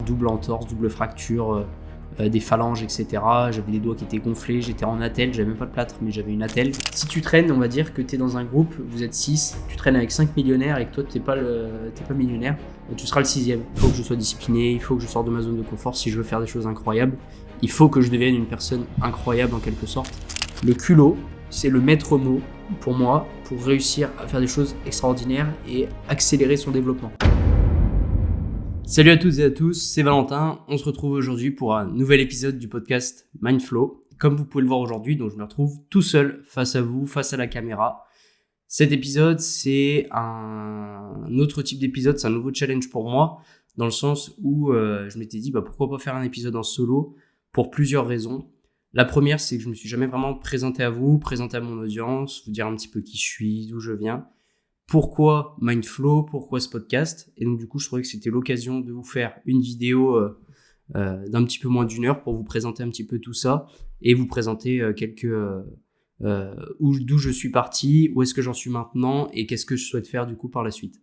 double entorse, double fracture des phalanges, etc. J'avais des doigts qui étaient gonflés, j'étais en attelle, j'avais même pas de plâtre, mais j'avais une attelle. Si tu traînes, on va dire que tu es dans un groupe, vous êtes 6, tu traînes avec 5 millionnaires et que toi t'es pas millionnaire, tu seras le 6e. Il faut que je sois discipliné, il faut que je sorte de ma zone de confort si je veux faire des choses incroyables. Il faut que je devienne une personne incroyable en quelque sorte. Le culot, c'est le maître mot pour moi, pour réussir à faire des choses extraordinaires et accélérer son développement. Salut à toutes et à tous, c'est Valentin. On se retrouve aujourd'hui pour un nouvel épisode du podcast Mindflow. Comme vous pouvez le voir aujourd'hui, donc je me retrouve tout seul face à vous, face à la caméra. Cet épisode, c'est un autre type d'épisode, c'est un nouveau challenge pour moi, dans le sens où je m'étais dit pourquoi pas faire un épisode en solo pour plusieurs raisons. La première, c'est que je me suis jamais vraiment présenté à vous, présenté à mon audience, vous dire un petit peu qui je suis, d'où je viens. Pourquoi Mindflow, pourquoi ce podcast? Et donc du coup, je trouvais que c'était l'occasion de vous faire une vidéo d'un petit peu moins d'une heure pour vous présenter un petit peu tout ça et vous présenter d'où je suis parti, où est-ce que j'en suis maintenant et qu'est-ce que je souhaite faire du coup par la suite.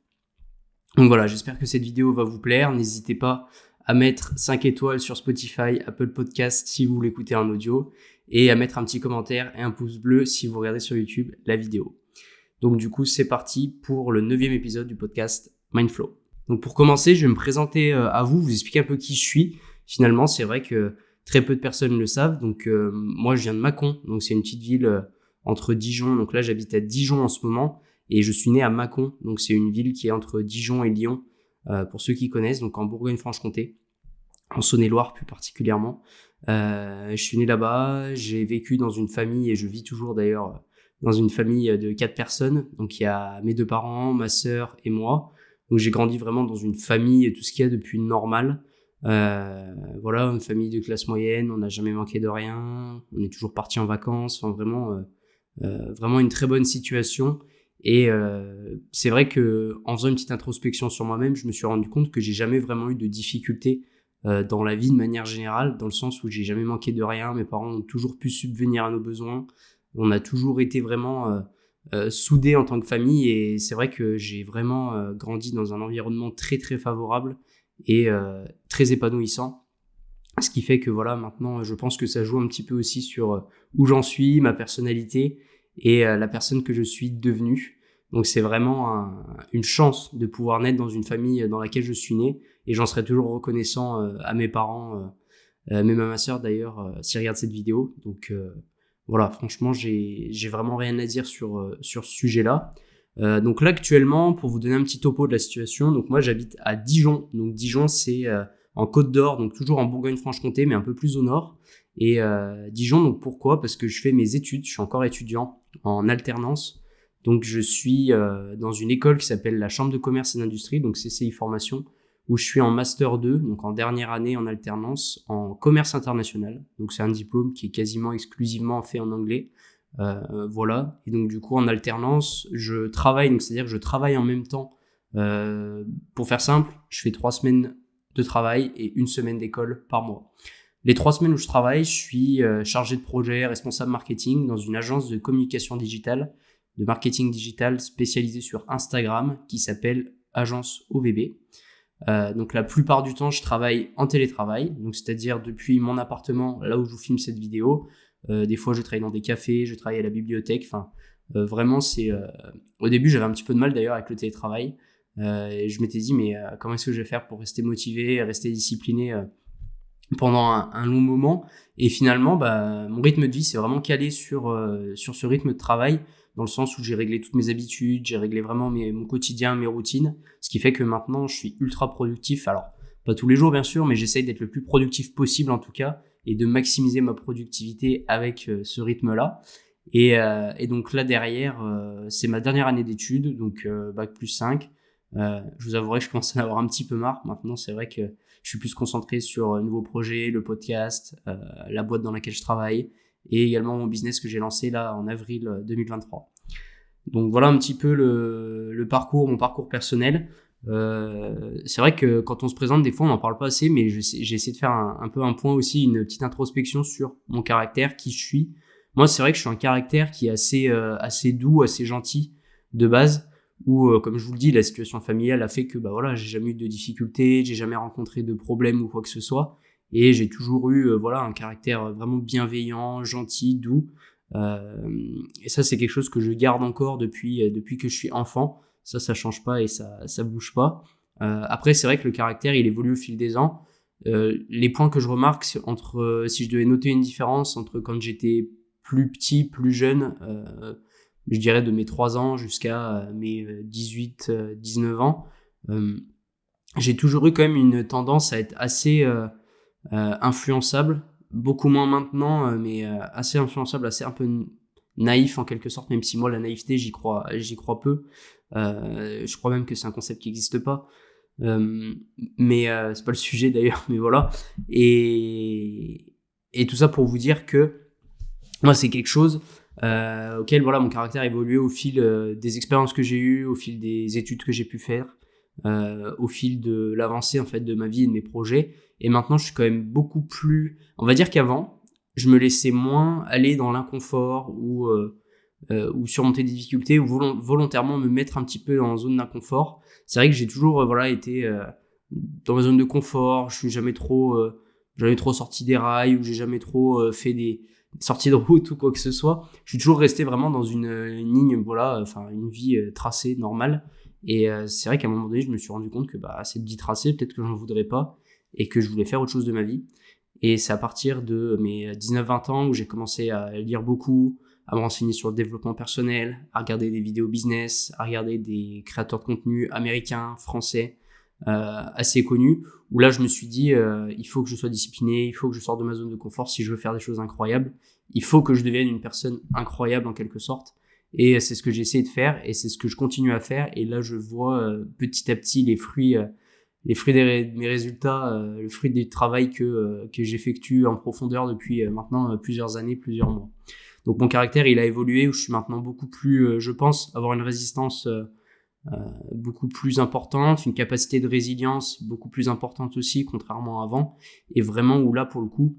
Donc voilà, j'espère que cette vidéo va vous plaire. N'hésitez pas à mettre 5 étoiles sur Spotify, Apple Podcast si vous l'écoutez en audio et à mettre un petit commentaire et un pouce bleu si vous regardez sur YouTube la vidéo. Donc du coup, c'est parti pour le 9e épisode du podcast Mindflow. Donc pour commencer, je vais me présenter à vous expliquer un peu qui je suis. Finalement, c'est vrai que très peu de personnes le savent. Donc moi, je viens de Mâcon. Donc c'est une petite ville entre Dijon. Donc là, j'habite à Dijon en ce moment et je suis né à Mâcon. Donc c'est une ville qui est entre Dijon et Lyon, pour ceux qui connaissent, donc en Bourgogne-Franche-Comté, en Saône-et-Loire plus particulièrement. Je suis né là-bas, j'ai vécu dans une famille et je vis toujours d'ailleurs dans une famille de 4 personnes. Donc il y a mes 2 parents, ma sœur et moi. Donc j'ai grandi vraiment dans une famille, tout ce qu'il y a depuis normal. Voilà, une famille de classe moyenne, on n'a jamais manqué de rien, on est toujours partis en vacances, enfin vraiment une très bonne situation. Et c'est vrai que en faisant une petite introspection sur moi-même, je me suis rendu compte que j'ai jamais vraiment eu de difficultés dans la vie de manière générale, dans le sens où j'ai jamais manqué de rien, mes parents ont toujours pu subvenir à nos besoins. On a toujours été vraiment soudés en tant que famille et c'est vrai que j'ai vraiment grandi dans un environnement très très favorable et très épanouissant. Ce qui fait que voilà, maintenant je pense que ça joue un petit peu aussi sur où j'en suis, ma personnalité et la personne que je suis devenue. Donc c'est vraiment une chance de pouvoir naître dans une famille dans laquelle je suis né et j'en serai toujours reconnaissant à mes parents, même à ma sœur d'ailleurs, s'ils regardent cette vidéo. Donc voilà, franchement, j'ai vraiment rien à dire sur ce sujet-là. Donc là, actuellement, pour vous donner un petit topo de la situation, donc moi, j'habite à Dijon. Donc Dijon, c'est en Côte d'Or, donc toujours en Bourgogne-Franche-Comté, mais un peu plus au nord. Et Dijon, donc pourquoi? Parce que je fais mes études, je suis encore étudiant en alternance. Donc je suis dans une école qui s'appelle la Chambre de commerce et d'industrie, donc CCI Formation, où je suis en Master 2, donc en dernière année en alternance, en commerce international. Donc c'est un diplôme qui est quasiment exclusivement fait en anglais. Voilà. Et donc du coup, en alternance, je travaille, donc c'est-à-dire que je travaille en même temps. Pour faire simple, je fais 3 semaines de travail et 1 semaine d'école par mois. Les 3 semaines où je travaille, je suis chargé de projet, responsable marketing dans une agence de communication digitale, de marketing digital spécialisée sur Instagram qui s'appelle Agence OVB. Donc la plupart du temps je travaille en télétravail, donc c'est-à-dire depuis mon appartement là où je vous filme cette vidéo. Des fois je travaille dans des cafés, je travaille à la bibliothèque, enfin vraiment c'est au début j'avais un petit peu de mal d'ailleurs avec le télétravail et je m'étais dit mais comment est-ce que je vais faire pour rester motivé, rester discipliné pendant un long moment. Et finalement mon rythme de vie s'est vraiment calé sur ce rythme de travail, dans le sens où j'ai réglé toutes mes habitudes, j'ai réglé vraiment mon quotidien, mes routines, ce qui fait que maintenant je suis ultra productif. Alors pas tous les jours bien sûr, mais j'essaye d'être le plus productif possible en tout cas et de maximiser ma productivité avec ce rythme-là. Et donc là derrière, c'est ma dernière année d'études, donc bac plus 5. Je vous avouerai que je commence à en avoir un petit peu marre. Maintenant c'est vrai que je suis plus concentré sur un nouveau projet, le podcast, la boîte dans laquelle je travaille et également mon business que j'ai lancé là en avril 2023. Donc voilà un petit peu mon parcours personnel. C'est vrai que quand on se présente, des fois on n'en parle pas assez, mais j'ai essayé de faire un peu un point aussi, une petite introspection sur mon caractère, qui je suis. Moi c'est vrai que je suis un caractère qui est assez doux, assez gentil de base. où, comme je vous le dis, la situation familiale a fait que bah voilà, j'ai jamais eu de difficultés, j'ai jamais rencontré de problèmes ou quoi que ce soit, et j'ai toujours eu voilà un caractère vraiment bienveillant, gentil, doux. Et ça, c'est quelque chose que je garde encore depuis que je suis enfant. Ça change pas et ça bouge pas. Après, c'est vrai que le caractère, il évolue au fil des ans. Les points que je remarque si je devais noter une différence entre quand j'étais plus petit, plus jeune, je dirais de mes 3 ans jusqu'à mes 18, 19 ans, j'ai toujours eu quand même une tendance à être assez influençable, beaucoup moins maintenant, mais assez influençable, assez un peu naïf en quelque sorte, même si moi la naïveté j'y crois peu. Je crois même que c'est un concept qui n'existe pas. Mais c'est pas le sujet d'ailleurs, mais voilà. Et tout ça pour vous dire que moi c'est quelque chose auquel voilà mon caractère a évolué au fil des expériences que j'ai eues, au fil des études que j'ai pu faire, au fil de l'avancée en fait de ma vie et de mes projets. Et maintenant je suis quand même beaucoup plus, on va dire qu'avant je me laissais moins aller dans l'inconfort ou surmonter des difficultés ou volontairement me mettre un petit peu en zone d'inconfort. C'est vrai que j'ai toujours voilà été dans ma zone de confort. Je suis jamais trop sorti des rails, ou j'ai jamais trop fait des sorties de route ou quoi que ce soit. Je suis toujours resté vraiment dans une ligne, voilà, enfin une vie tracée normale. Et c'est vrai qu'à un moment donné, je me suis rendu compte que bah c'est dit tracé, peut-être que j'en voudrais pas et que je voulais faire autre chose de ma vie. Et c'est à partir de mes 19-20 ans où j'ai commencé à lire beaucoup, à me renseigner sur le développement personnel, à regarder des vidéos business, à regarder des créateurs de contenu américains, français, assez connus, où là je me suis dit il faut que je sois discipliné, il faut que je sorte de ma zone de confort si je veux faire des choses incroyables, il faut que je devienne une personne incroyable en quelque sorte. Et c'est ce que j'ai essayé de faire et c'est ce que je continue à faire. Et là je vois petit à petit les fruits de mes résultats, le fruit du travail que j'effectue en profondeur depuis maintenant plusieurs années, plusieurs mois. Donc mon caractère, il a évolué, où je suis maintenant beaucoup plus, je pense, avoir une résistance beaucoup plus importante, une capacité de résilience beaucoup plus importante aussi, contrairement à avant. Et vraiment où là, pour le coup,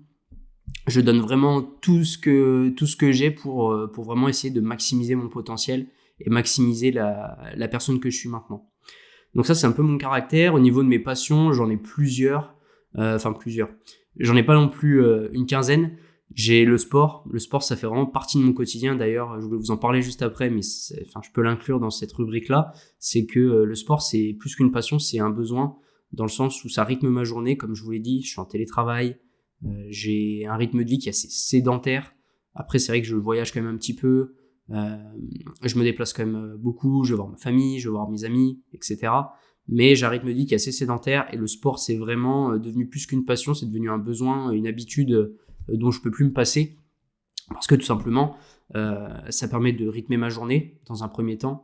je donne vraiment tout ce que j'ai pour vraiment essayer de maximiser mon potentiel et maximiser la personne que je suis maintenant. Donc ça, c'est un peu mon caractère. Au niveau de mes passions, j'en ai plusieurs. Plusieurs. J'en ai pas non plus une quinzaine. J'ai le sport. Le sport, ça fait vraiment partie de mon quotidien. D'ailleurs, je voulais vous en parler juste après, mais je peux l'inclure dans cette rubrique-là. C'est que le sport, c'est plus qu'une passion, c'est un besoin, dans le sens où ça rythme ma journée. Comme je vous l'ai dit, je suis en télétravail. J'ai un rythme de vie qui est assez sédentaire. Après, c'est vrai que je voyage quand même un petit peu. Je me déplace quand même beaucoup, je vais voir ma famille, je vais voir mes amis, etc. Mais j'ai un rythme de vie qui est assez sédentaire et le sport, c'est vraiment devenu plus qu'une passion, c'est devenu un besoin, une habitude dont je peux plus me passer, parce que tout simplement, ça permet de rythmer ma journée dans un premier temps.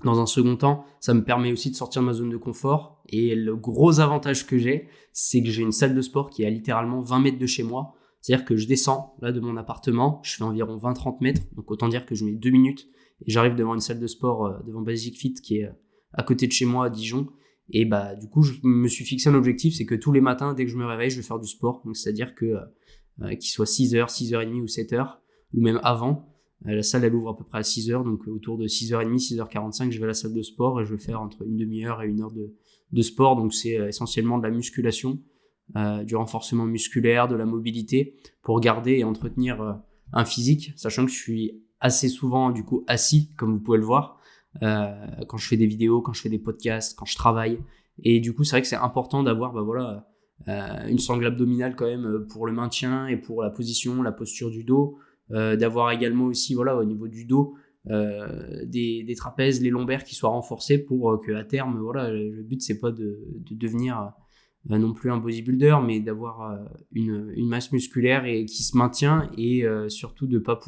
Dans un second temps, ça me permet aussi de sortir de ma zone de confort. Et le gros avantage que j'ai, c'est que j'ai une salle de sport qui est à littéralement 20 mètres de chez moi. C'est-à-dire que je descends là de mon appartement, je fais environ 20-30 mètres, donc autant dire que je mets 2 minutes et j'arrive devant une salle de sport, devant Basic Fit qui est à côté de chez moi à Dijon. Et bah du coup, je me suis fixé un objectif, c'est que tous les matins, dès que je me réveille, je vais faire du sport. Donc c'est-à-dire que qu'il soit 6h, 6h30 ou 7h, ou même avant. La salle, elle ouvre à peu près à 6h, donc autour de 6h30, 6h45, je vais à la salle de sport et je vais faire entre une demi-heure et une heure de sport. Donc c'est essentiellement de la musculation, du renforcement musculaire, de la mobilité, pour garder et entretenir un physique, sachant que je suis assez souvent du coup assis, comme vous pouvez le voir, quand je fais des vidéos, quand je fais des podcasts, quand je travaille. Et du coup, c'est vrai que c'est important d'avoir une sangle abdominale quand même pour le maintien et pour la position, la posture du dos. D'avoir également aussi au niveau du dos des trapèzes, les lombaires qui soient renforcés pour que à terme le but c'est pas de devenir non plus un bodybuilder, mais d'avoir une masse musculaire et qui se maintient et surtout de pas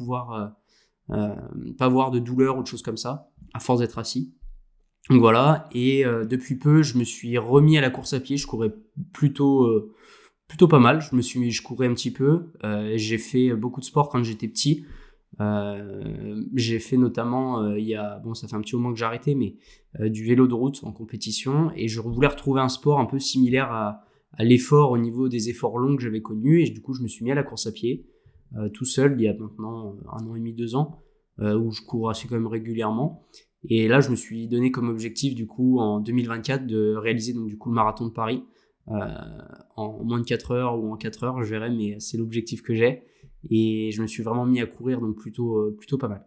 avoir de douleur ou de choses comme ça à force d'être assis. Donc voilà, et depuis peu je me suis remis à la course à pied. Je courais plutôt pas mal. Je courais un petit peu. J'ai fait beaucoup de sport quand j'étais petit. J'ai fait notamment, ça fait un petit moment que j'ai arrêté, mais du vélo de route en compétition. Et je voulais retrouver un sport un peu similaire à l'effort au niveau des efforts longs que j'avais connus. Et du coup, je me suis mis à la course à pied, tout seul, il y a maintenant 1 an et demi, 2 ans, où je cours assez quand même régulièrement. Et là, je me suis donné comme objectif, du coup, en 2024, de réaliser donc du coup le marathon de Paris en moins de 4 heures ou en 4 heures, je verrai, mais c'est l'objectif que j'ai. Et je me suis vraiment mis à courir, donc plutôt pas mal.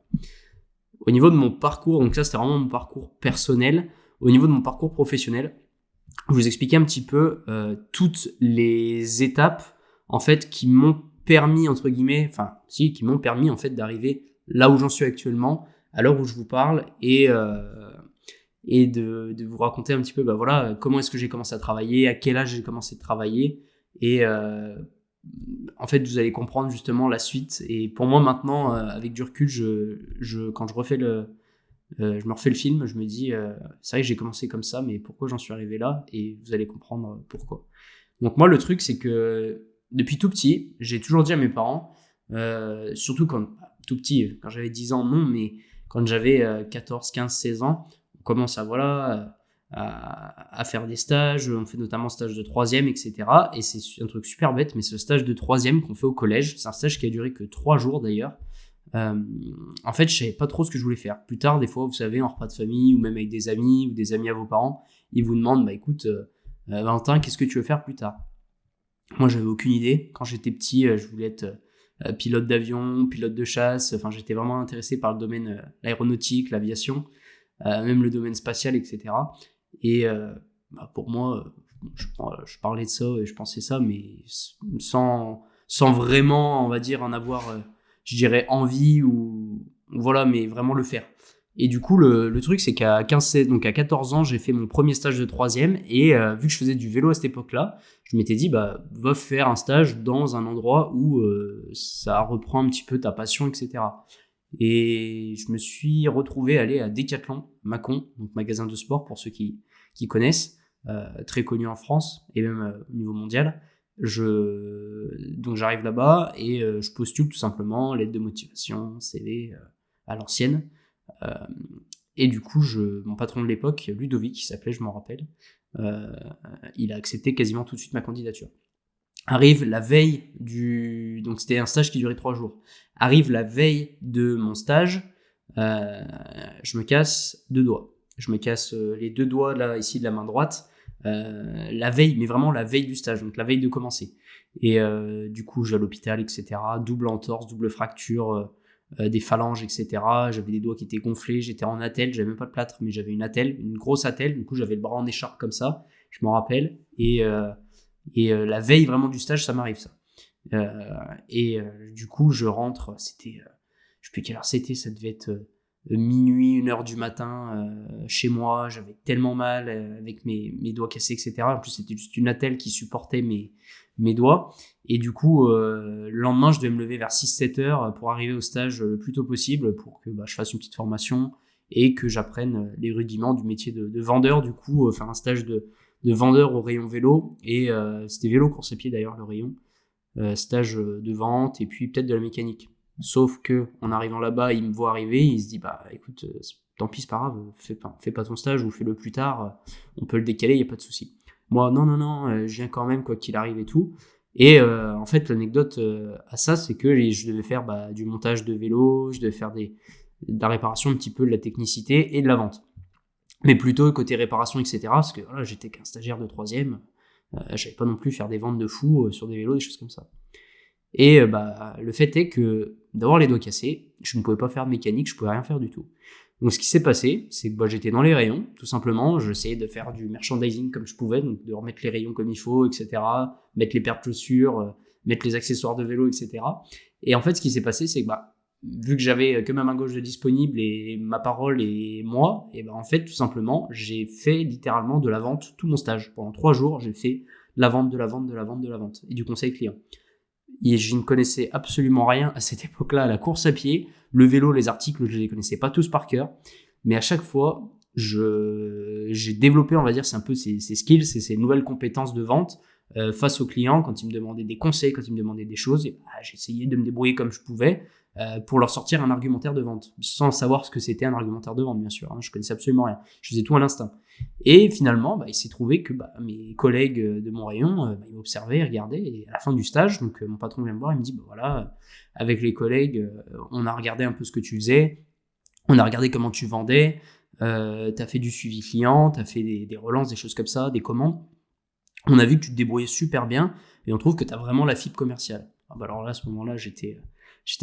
Au niveau de mon parcours, donc ça c'était vraiment mon parcours personnel. Au niveau de mon parcours professionnel, je vous expliquer un petit peu toutes les étapes en fait qui m'ont permis entre guillemets, qui m'ont permis en fait d'arriver là où j'en suis actuellement, à l'heure où je vous parle, et de vous raconter un petit peu comment est-ce que j'ai commencé à travailler, à quel âge j'ai commencé à travailler, et en fait vous allez comprendre justement la suite. Et pour moi maintenant, avec du recul, quand je me refais le film, je me dis c'est vrai que j'ai commencé comme ça, mais pourquoi j'en suis arrivé là, et vous allez comprendre pourquoi. Donc moi le truc c'est que depuis tout petit, j'ai toujours dit à mes parents, surtout quand tout petit, quand j'avais 10 ans non, mais quand j'avais 14, 15, 16 ans, on commence à faire des stages, on fait notamment stage de troisième, etc. Et c'est un truc super bête, mais ce stage de troisième qu'on fait au collège, c'est un stage qui a duré que 3 jours d'ailleurs. En fait, je savais pas trop ce que je voulais faire. Plus tard, des fois, vous savez, en repas de famille ou même avec des amis ou des amis à vos parents, ils vous demandent, écoute, Valentin, qu'est-ce que tu veux faire plus tard? Moi, j'avais aucune idée. Quand j'étais petit, je voulais être pilote d'avion, pilote de chasse. Enfin, j'étais vraiment intéressé par le domaine l'aéronautique, l'aviation, même le domaine spatial, etc. Et pour moi, je parlais de ça et je pensais ça, mais sans vraiment, on va dire, en avoir, je dirais, envie ou voilà, mais vraiment le faire. Et du coup, le truc, c'est qu'à 14 ans, j'ai fait mon premier stage de troisième. Et vu que je faisais du vélo à cette époque-là, je m'étais dit, va faire un stage dans un endroit où ça reprend un petit peu ta passion, etc. Et je me suis retrouvé à aller à Decathlon, Mâcon, donc magasin de sport pour ceux qui connaissent, très connu en France et même au niveau mondial. Donc j'arrive là-bas et je postule tout simplement, lettre de motivation, CV à l'ancienne. Et du coup, mon patron de l'époque, Ludovic, qui s'appelait, je m'en rappelle, il a accepté quasiment tout de suite ma candidature. Arrive la veille donc c'était un stage qui durait 3 jours. Arrive la veille de mon stage, je me casse 2 doigts. Je me casse les 2 doigts là, ici de la main droite, la veille, mais vraiment la veille du stage, donc la veille de commencer. Et du coup, je vais à l'hôpital, etc. Double entorse, double fracture, des phalanges, etc. J'avais des doigts qui étaient gonflés, j'étais en attelle, j'avais même pas de plâtre, mais j'avais une grosse attelle. Du coup, j'avais le bras en écharpe comme ça, je m'en rappelle. Et la veille vraiment du stage, ça m'arrive ça. Du coup, je rentre, c'était, je sais plus quelle heure c'était, ça devait être minuit, 1h du matin, chez moi. J'avais tellement mal avec mes doigts cassés, etc. En plus, c'était juste une attelle qui supportait mes doigts. Et du coup, le lendemain, je devais me lever vers 6-7 heures pour arriver au stage le plus tôt possible pour que je fasse une petite formation et que j'apprenne les rudiments du métier de vendeur. Du coup, faire un stage de vendeur au rayon vélo. Et c'était vélo course à pied d'ailleurs, le rayon. Stage de vente et puis peut-être de la mécanique. Sauf que en arrivant là-bas, il me voit arriver, il se dit écoute, tant pis, c'est pas grave, fais pas ton stage ou fais-le plus tard, on peut le décaler, il y a pas de souci. Moi non, je viens quand même quoi qu'il arrive et tout. Et en fait, l'anecdote à ça, c'est que je devais faire du montage de vélo, je devais faire de la réparation, un petit peu de la technicité et de la vente. Mais plutôt côté réparation, etc. Parce que voilà, j'étais qu'un stagiaire de troisième, je savais pas non plus faire des ventes de fous sur des vélos, des choses comme ça. Et le fait est que d'avoir les doigts cassés, je ne pouvais pas faire de mécanique, je pouvais rien faire du tout. Donc ce qui s'est passé, c'est que j'étais dans les rayons, tout simplement, j'essayais de faire du merchandising comme je pouvais, donc de remettre les rayons comme il faut, etc., mettre les paires de chaussures, mettre les accessoires de vélo, etc. Et en fait, ce qui s'est passé, c'est que vu que j'avais que ma main gauche de disponible et ma parole et moi, et en fait, tout simplement, j'ai fait littéralement de la vente tout mon stage. Pendant 3 jours, j'ai fait de la vente et du conseil client. Et je ne connaissais absolument rien à cette époque-là à la course à pied. Le vélo, les articles, je les connaissais pas tous par cœur. Mais à chaque fois, j'ai développé, on va dire, c'est un peu ces skills, ces nouvelles compétences de vente face aux clients quand ils me demandaient des conseils, quand ils me demandaient des choses. Et j'essayais de me débrouiller comme je pouvais pour leur sortir un argumentaire de vente, sans savoir ce que c'était un argumentaire de vente, bien sûr. Je connaissais absolument rien. Je faisais tout à l'instinct. Et finalement, il s'est trouvé que mes collègues de mon rayon, ils m'observaient, ils regardaient, et à la fin du stage, donc mon patron vient me voir, il me dit, voilà, avec les collègues, on a regardé un peu ce que tu faisais, on a regardé comment tu vendais, t'as fait du suivi client, t'as fait des relances, des choses comme ça, des commandes. On a vu que tu te débrouillais super bien et on trouve que t'as vraiment la fibre commerciale. Alors là, à ce moment-là, j'étais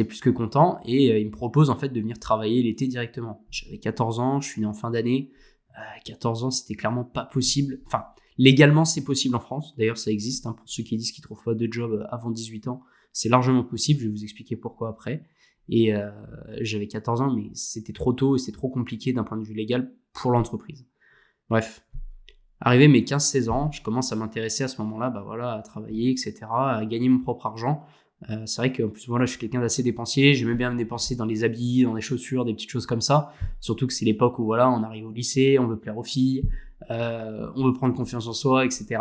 plus que content et il me propose en fait de venir travailler l'été directement. J'avais 14 ans, je suis né en fin d'année. 14 ans, c'était clairement pas possible. Enfin, légalement, c'est possible en France. D'ailleurs, ça existe. Pour ceux qui disent qu'ils trouvent pas de job avant 18 ans, c'est largement possible. Je vais vous expliquer pourquoi après. Et j'avais 14 ans, mais c'était trop tôt et c'était trop compliqué d'un point de vue légal pour l'entreprise. Bref, arrivé mes 15-16 ans, je commence à m'intéresser à ce moment-là, à travailler, etc., à gagner mon propre argent. C'est vrai qu'en plus, je suis quelqu'un d'assez dépensier. J'aimais bien me dépenser dans les habits, dans les chaussures, des petites choses comme ça. Surtout que c'est l'époque où on arrive au lycée, on veut plaire aux filles, on veut prendre confiance en soi, etc.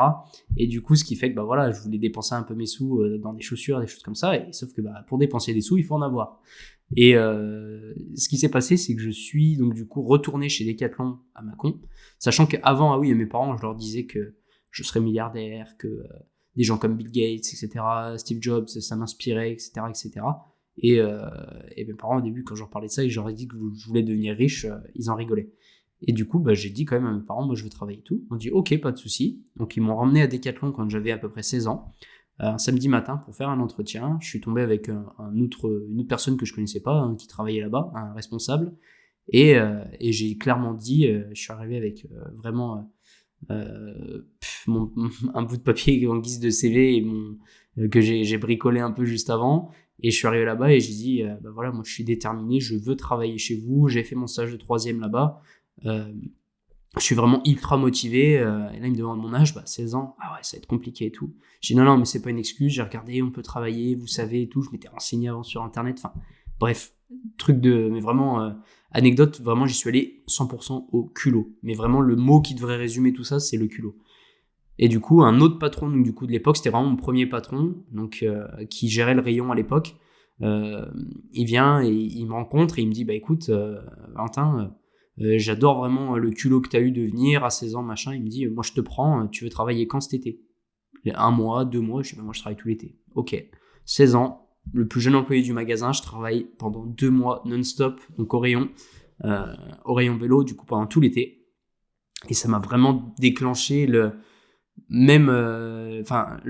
Et du coup, ce qui fait que je voulais dépenser un peu mes sous dans des chaussures, des choses comme ça. Et sauf que pour dépenser des sous, il faut en avoir. Et ce qui s'est passé, c'est que je suis donc du coup retourné chez Decathlon à Mâcon, sachant qu'avant, à mes parents, je leur disais que je serais milliardaire, que des gens comme Bill Gates, etc., Steve Jobs, ça m'inspirait, etc., etc. Et mes parents, au début, quand je leur parlais de ça, et je leur ai dit que je voulais devenir riche, ils en rigolaient. Et du coup, j'ai dit quand même à mes parents, moi je veux travailler et tout. On dit ok, pas de souci. Donc ils m'ont ramené à Decathlon quand j'avais à peu près 16 ans, un samedi matin pour faire un entretien. Je suis tombé avec une autre personne que je connaissais pas, qui travaillait là-bas, un responsable. Et j'ai clairement dit, je suis arrivé avec vraiment un bout de papier en guise de CV et que j'ai bricolé un peu juste avant. Et je suis arrivé là-bas et j'ai dit, moi je suis déterminé, je veux travailler chez vous. J'ai fait mon stage de 3e là-bas. Je suis vraiment ultra motivé. Et là, il me demande mon âge, 16 ans. Ah ouais, ça va être compliqué et tout. J'ai dit non, mais c'est pas une excuse. J'ai regardé, on peut travailler, vous savez et tout. Je m'étais renseigné avant sur Internet. Enfin, bref, mais vraiment, anecdote, vraiment, j'y suis allé 100% au culot. Mais vraiment, le mot qui devrait résumer tout ça, c'est le culot. Et du coup, un autre patron donc, du coup, de l'époque, c'était vraiment mon premier patron, donc qui gérait le rayon à l'époque. Il vient et il me rencontre et il me dit, écoute, Valentin, j'adore vraiment le culot que tu as eu de venir à 16 ans, machin. Il me dit, moi je te prends, tu veux travailler quand cet été? 1 mois, 2 mois, je dis, moi je travaille tout l'été. Ok, 16 ans, le plus jeune employé du magasin, je travaille pendant 2 mois non-stop, donc au rayon vélo, du coup pendant tout l'été. Et ça m'a vraiment déclenché le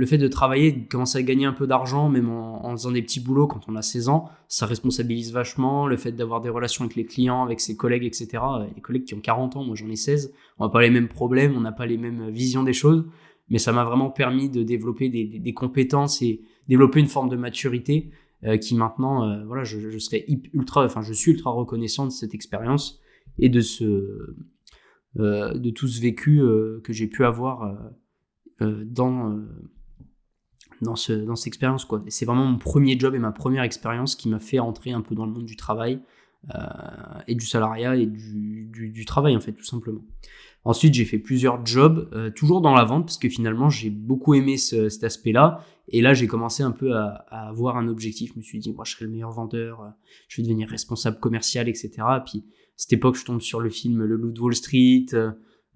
fait de travailler, de commencer à gagner un peu d'argent, même en faisant des petits boulots quand on a 16 ans, ça responsabilise vachement. Le fait d'avoir des relations avec les clients, avec ses collègues, etc. Les collègues qui ont 40 ans, moi j'en ai 16, on n'a pas les mêmes problèmes, on n'a pas les mêmes visions des choses, mais ça m'a vraiment permis de développer des compétences et développer une forme de maturité qui maintenant, je suis ultra reconnaissant de cette expérience et de tout ce vécu que j'ai pu avoir dans cette expérience, quoi. Et c'est vraiment mon premier job et ma première expérience qui m'a fait entrer un peu dans le monde du travail et du salariat et du travail, en fait, tout simplement. Ensuite, j'ai fait plusieurs jobs, toujours dans la vente, parce que finalement, j'ai beaucoup aimé cet aspect-là. Et là, j'ai commencé un peu à avoir un objectif. Je me suis dit, moi, je serai le meilleur vendeur, je vais devenir responsable commercial, etc. Et puis, à cette époque, je tombe sur le film Le Loup de Wall Street,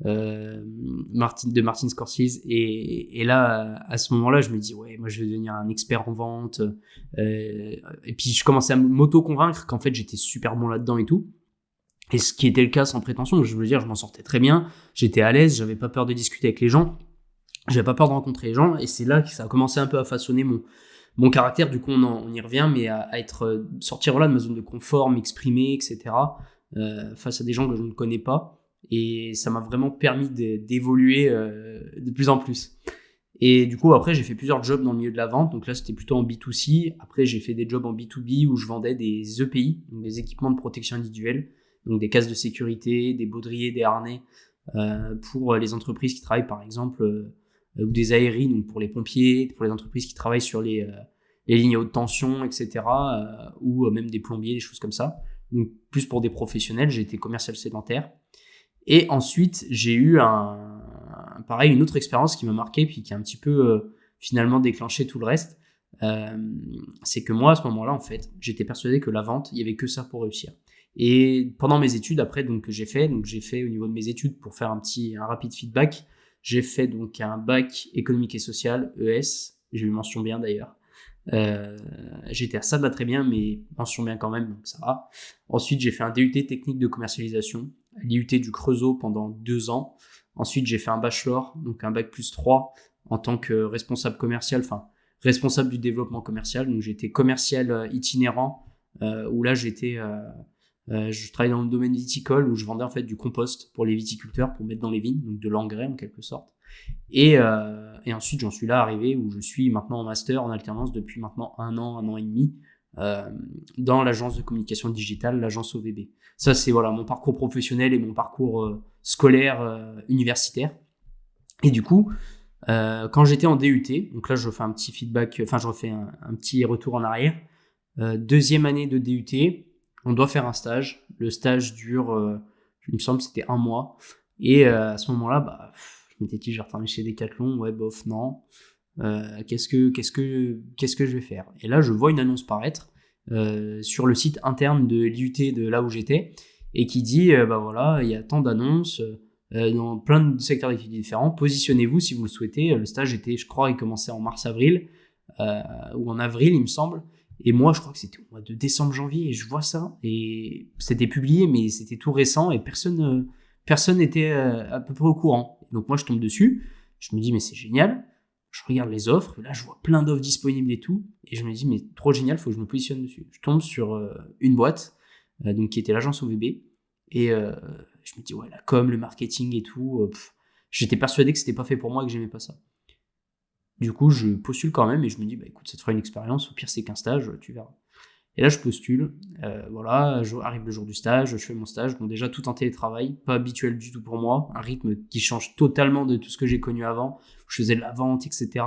de Martin Scorsese. Et là, à ce moment-là, je me dis, ouais, moi, je vais devenir un expert en vente. Et puis, je commençais à m'auto-convaincre qu'en fait, j'étais super bon là-dedans et tout. Et ce qui était le cas sans prétention, je veux dire, je m'en sortais très bien, j'étais à l'aise, j'avais pas peur de discuter avec les gens, j'avais pas peur de rencontrer les gens, et c'est là que ça a commencé un peu à façonner mon caractère. Du coup, on y revient, mais à sortir de ma zone de confort, m'exprimer, etc., face à des gens que je ne connais pas, et ça m'a vraiment permis d'évoluer de plus en plus. Et du coup, après, j'ai fait plusieurs jobs dans le milieu de la vente. Donc là, c'était plutôt en B2C. Après, j'ai fait des jobs en B2B où je vendais des EPI, donc des équipements de protection individuelle, donc des casques de sécurité, des baudriers, des harnais, pour les entreprises qui travaillent, par exemple, ou des aéries, donc pour les pompiers, pour les entreprises qui travaillent sur les lignes à haute tension, etc., ou même des plombiers, des choses comme ça. Donc plus pour des professionnels, j'ai été commercial sédentaire. Et ensuite, j'ai eu une autre expérience qui m'a marqué, puis qui a un petit peu finalement déclenché tout le reste. C'est que moi, à ce moment-là, en fait, j'étais persuadé que la vente, il y avait que ça pour réussir. Et pendant mes études, après, donc j'ai fait au niveau de mes études, pour faire un rapide feedback, j'ai fait donc un bac économique et social, ES, j'ai eu mention bien d'ailleurs. J'étais à ça de là très bien, mais mention bien quand même, donc ça va. Ensuite, j'ai fait un DUT technique de commercialisation à l'IUT du Creusot pendant 2 ans. Ensuite, j'ai fait un bachelor, donc un bac plus 3 en tant que responsable commercial, responsable du développement commercial. Donc j'étais commercial itinérant, où là je travaillais dans le domaine viticole où je vendais en fait du compost pour les viticulteurs pour mettre dans les vignes, donc de l'engrais en quelque sorte. Et ensuite j'en suis là arrivé où je suis maintenant en master en alternance depuis maintenant un an et demi dans l'agence de communication digitale, l'agence OVB. Ça c'est voilà mon parcours professionnel et mon parcours scolaire universitaire. Et du coup, quand j'étais en DUT, donc là je refais un petit feedback, je refais un petit retour en arrière. Deuxième année de DUT, on doit faire un stage. Le stage dure, il me semble, c'était 1 mois. Et à ce moment-là, je m'étais dit, je vais retourner chez Decathlon. Ouais, bof, non. Qu'est-ce que je vais faire? Et là, je vois une annonce paraître sur le site interne de l'IUT de là où j'étais et qui dit, voilà, il y a tant d'annonces dans plein de secteurs d'activité différents. Positionnez-vous si vous le souhaitez. Le stage était, je crois, il commençait en mars-avril ou en avril, il me semble. Et moi, je crois que c'était au mois de décembre-janvier, et je vois ça, et c'était publié, mais c'était tout récent, et personne n'était à peu près au courant. Donc moi, je tombe dessus, je me dis, mais c'est génial, je regarde les offres, là, je vois plein d'offres disponibles et tout, et je me dis, mais trop génial, faut que je me positionne dessus. Je tombe sur une boîte, donc qui était l'agence OVB, et je me dis, ouais, la com, le marketing et tout, j'étais persuadé que c'était pas fait pour moi et que j'aimais pas ça. Du coup, je postule quand même et je me dis, écoute, ça te fera une expérience, au pire c'est qu'un stage, tu verras. Et là, je postule, arrive le jour du stage, je fais mon stage, bon déjà tout en télétravail, pas habituel du tout pour moi, un rythme qui change totalement de tout ce que j'ai connu avant, je faisais de la vente, etc.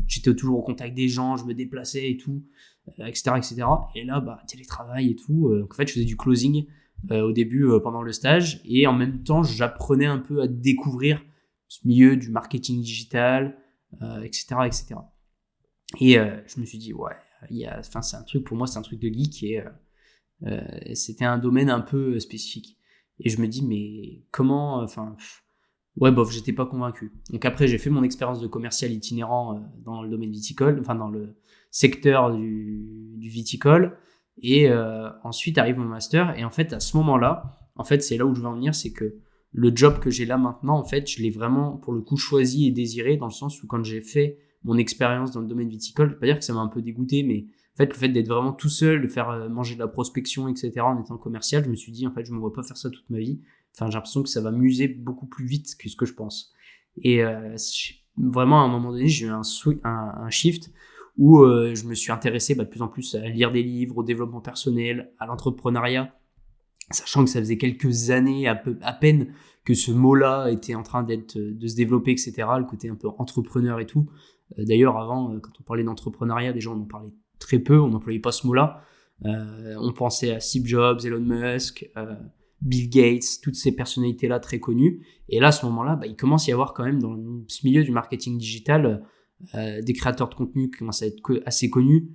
J'étais toujours au contact des gens, je me déplaçais et tout, etc., etc. Et là, télétravail et tout, en fait, je faisais du closing au début pendant le stage et en même temps, j'apprenais un peu à découvrir ce milieu du marketing digital, etc., etc. Et je me suis dit, ouais, c'est un truc, pour moi, c'est un truc de geek et c'était un domaine un peu spécifique. Et je me dis, mais comment, j'étais pas convaincu. Donc après, j'ai fait mon expérience de commercial itinérant dans le domaine viticole, dans le secteur du viticole. Et ensuite arrive mon master. Et en fait, à ce moment-là, c'est là où je veux en venir, c'est que le job que j'ai là maintenant, en fait, je l'ai vraiment, pour le coup, choisi et désiré, dans le sens où quand j'ai fait mon expérience dans le domaine viticole, je vais pas dire que ça m'a un peu dégoûté, mais en fait, le fait d'être vraiment tout seul, de faire manger de la prospection, etc., en étant commercial, je me suis dit, en fait, je me vois pas faire ça toute ma vie. J'ai l'impression que ça va m'user beaucoup plus vite que ce que je pense. Et vraiment, à un moment donné, j'ai eu un shift où je me suis intéressé de plus en plus à lire des livres, au développement personnel, à l'entrepreneuriat, sachant que ça faisait quelques années à peine que ce mot-là était en train de se développer, etc., le côté un peu entrepreneur et tout. D'ailleurs, avant, quand on parlait d'entrepreneuriat, des gens en parlaient très peu, on n'employait pas ce mot-là. On pensait à Steve Jobs, Elon Musk, Bill Gates, toutes ces personnalités-là très connues. Et là, à ce moment-là, il commence à y avoir quand même dans ce milieu du marketing digital des créateurs de contenu qui commencent à être assez connus,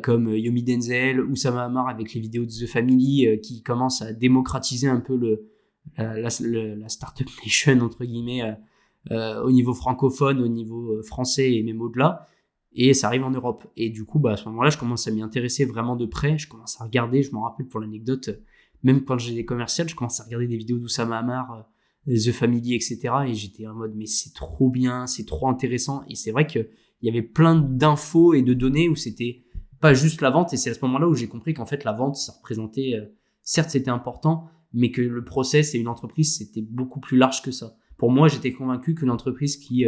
comme Yomi Denzel, Oussama Ammar avec les vidéos de The Family, qui commencent à démocratiser un peu la Startup Nation, entre guillemets, au niveau francophone, au niveau français et même au-delà. Et ça arrive en Europe. Et du coup, à ce moment-là, je commence à m'y intéresser vraiment de près. Je commence à regarder, je m'en rappelle pour l'anecdote, même quand j'ai des commerciales, je commence à regarder des vidéos d'Oussama Ammar, The Family, etc. Et j'étais en mode, mais c'est trop bien, c'est trop intéressant. Et c'est vrai qu'il y avait plein d'infos et de données où c'était pas juste la vente. Et c'est à ce moment-là où j'ai compris qu'en fait, la vente, ça représentait, certes, c'était important, mais que le process et une entreprise, c'était beaucoup plus large que ça. Pour moi, j'étais convaincu qu'une entreprise qui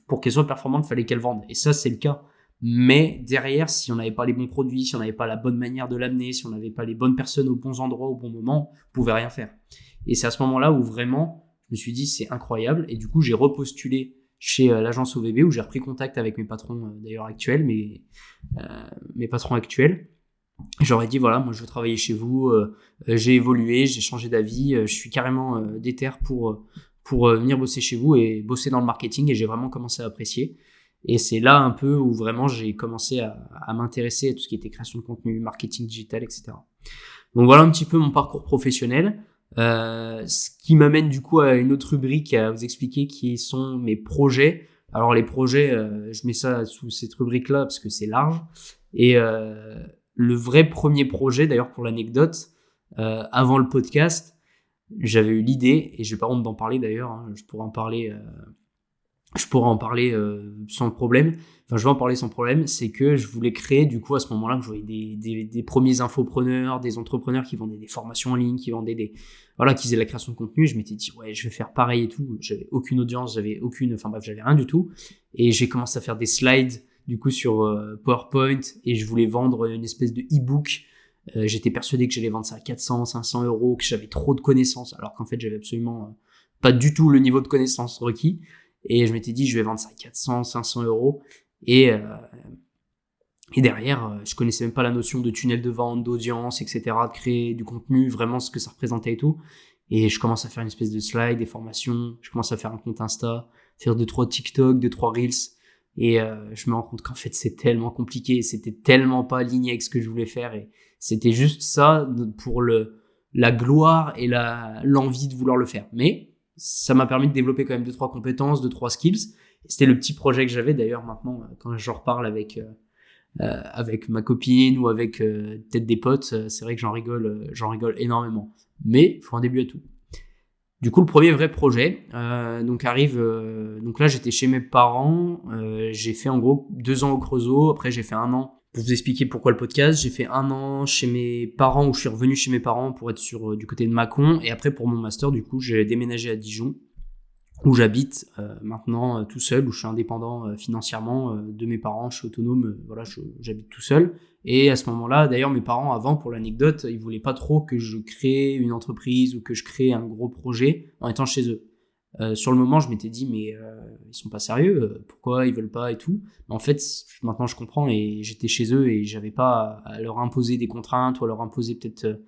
pour qu'elle soit performante, il fallait qu'elle vende. Et ça, c'est le cas. Mais derrière, si on n'avait pas les bons produits, si on n'avait pas la bonne manière de l'amener, si on n'avait pas les bonnes personnes aux bons endroits au bon moment, on pouvait rien faire. Et c'est à ce moment-là où vraiment, je me suis dit, c'est incroyable. Et du coup, j'ai repostulé chez l'agence OVB où j'ai repris contact avec mes patrons d'ailleurs actuels, mes patrons actuels. J'aurais dit, voilà, moi je veux travailler chez vous, j'ai évolué, j'ai changé d'avis, je suis carrément déter pour venir bosser chez vous et bosser dans le marketing, et j'ai vraiment commencé à apprécier. Et c'est là un peu où vraiment j'ai commencé à m'intéresser à tout ce qui était création de contenu, marketing digital, etc. Donc voilà un petit peu mon parcours professionnel, ce qui m'amène du coup à une autre rubrique à vous expliquer qui sont mes projets. Alors les projets, je mets ça sous cette rubrique-là parce que c'est large. Et le vrai premier projet, d'ailleurs pour l'anecdote, avant le podcast, j'avais eu l'idée, et je vais pas honte d'en parler d'ailleurs, hein, je pourrais en parler sans problème. Enfin, je vais en parler sans problème. C'est que je voulais créer, du coup, à ce moment-là, que je voyais des premiers infopreneurs, des entrepreneurs qui vendaient des formations en ligne, qui vendaient voilà, qui faisaient de la création de contenu. Je m'étais dit, ouais, je vais faire pareil et tout. J'avais aucune audience, j'avais rien du tout. Et j'ai commencé à faire des slides, du coup, sur PowerPoint, et je voulais vendre une espèce de e-book. J'étais persuadé que j'allais vendre ça à 400, 500 euros, que j'avais trop de connaissances, alors qu'en fait, j'avais absolument pas du tout le niveau de connaissances requis. Et je m'étais dit, je vais vendre ça à 400, 500 euros. Et derrière, je connaissais même pas la notion de tunnel de vente, d'audience, etc., de créer du contenu, vraiment ce que ça représentait et tout. Et je commence à faire une espèce de slide, des formations. Je commence à faire un compte Insta, faire 2-3 TikTok, 2-3 Reels. Et je me rends compte qu'en fait, c'est tellement compliqué. C'était tellement pas aligné avec ce que je voulais faire. Et c'était juste ça pour la gloire et l'envie de vouloir le faire. Mais ça m'a permis de développer quand même 2-3 compétences, 2-3 skills. Et c'était le petit projet que j'avais d'ailleurs maintenant, quand j'en reparle avec ma copine ou avec peut-être des potes, c'est vrai que j'en rigole énormément. Mais il faut un début à tout. Du coup, le premier vrai projet, donc là j'étais chez mes parents, j'ai fait en gros 2 ans au Creusot, après j'ai fait 1 an, pour vous expliquer pourquoi le podcast, j'ai fait 1 an chez mes parents, où je suis revenu chez mes parents pour être du côté de Mâcon, et après pour mon master, du coup, j'ai déménagé à Dijon, où j'habite maintenant tout seul, où je suis indépendant financièrement de mes parents, je suis autonome, voilà, j'habite tout seul. Et à ce moment-là, d'ailleurs, mes parents, avant, pour l'anecdote, ils voulaient pas trop que je crée une entreprise ou que je crée un gros projet en étant chez eux. Sur le moment, je m'étais dit, mais ils sont pas sérieux, pourquoi ils veulent pas et tout. Mais en fait, maintenant je comprends, et j'étais chez eux et j'avais pas à leur imposer des contraintes ou à leur imposer peut-être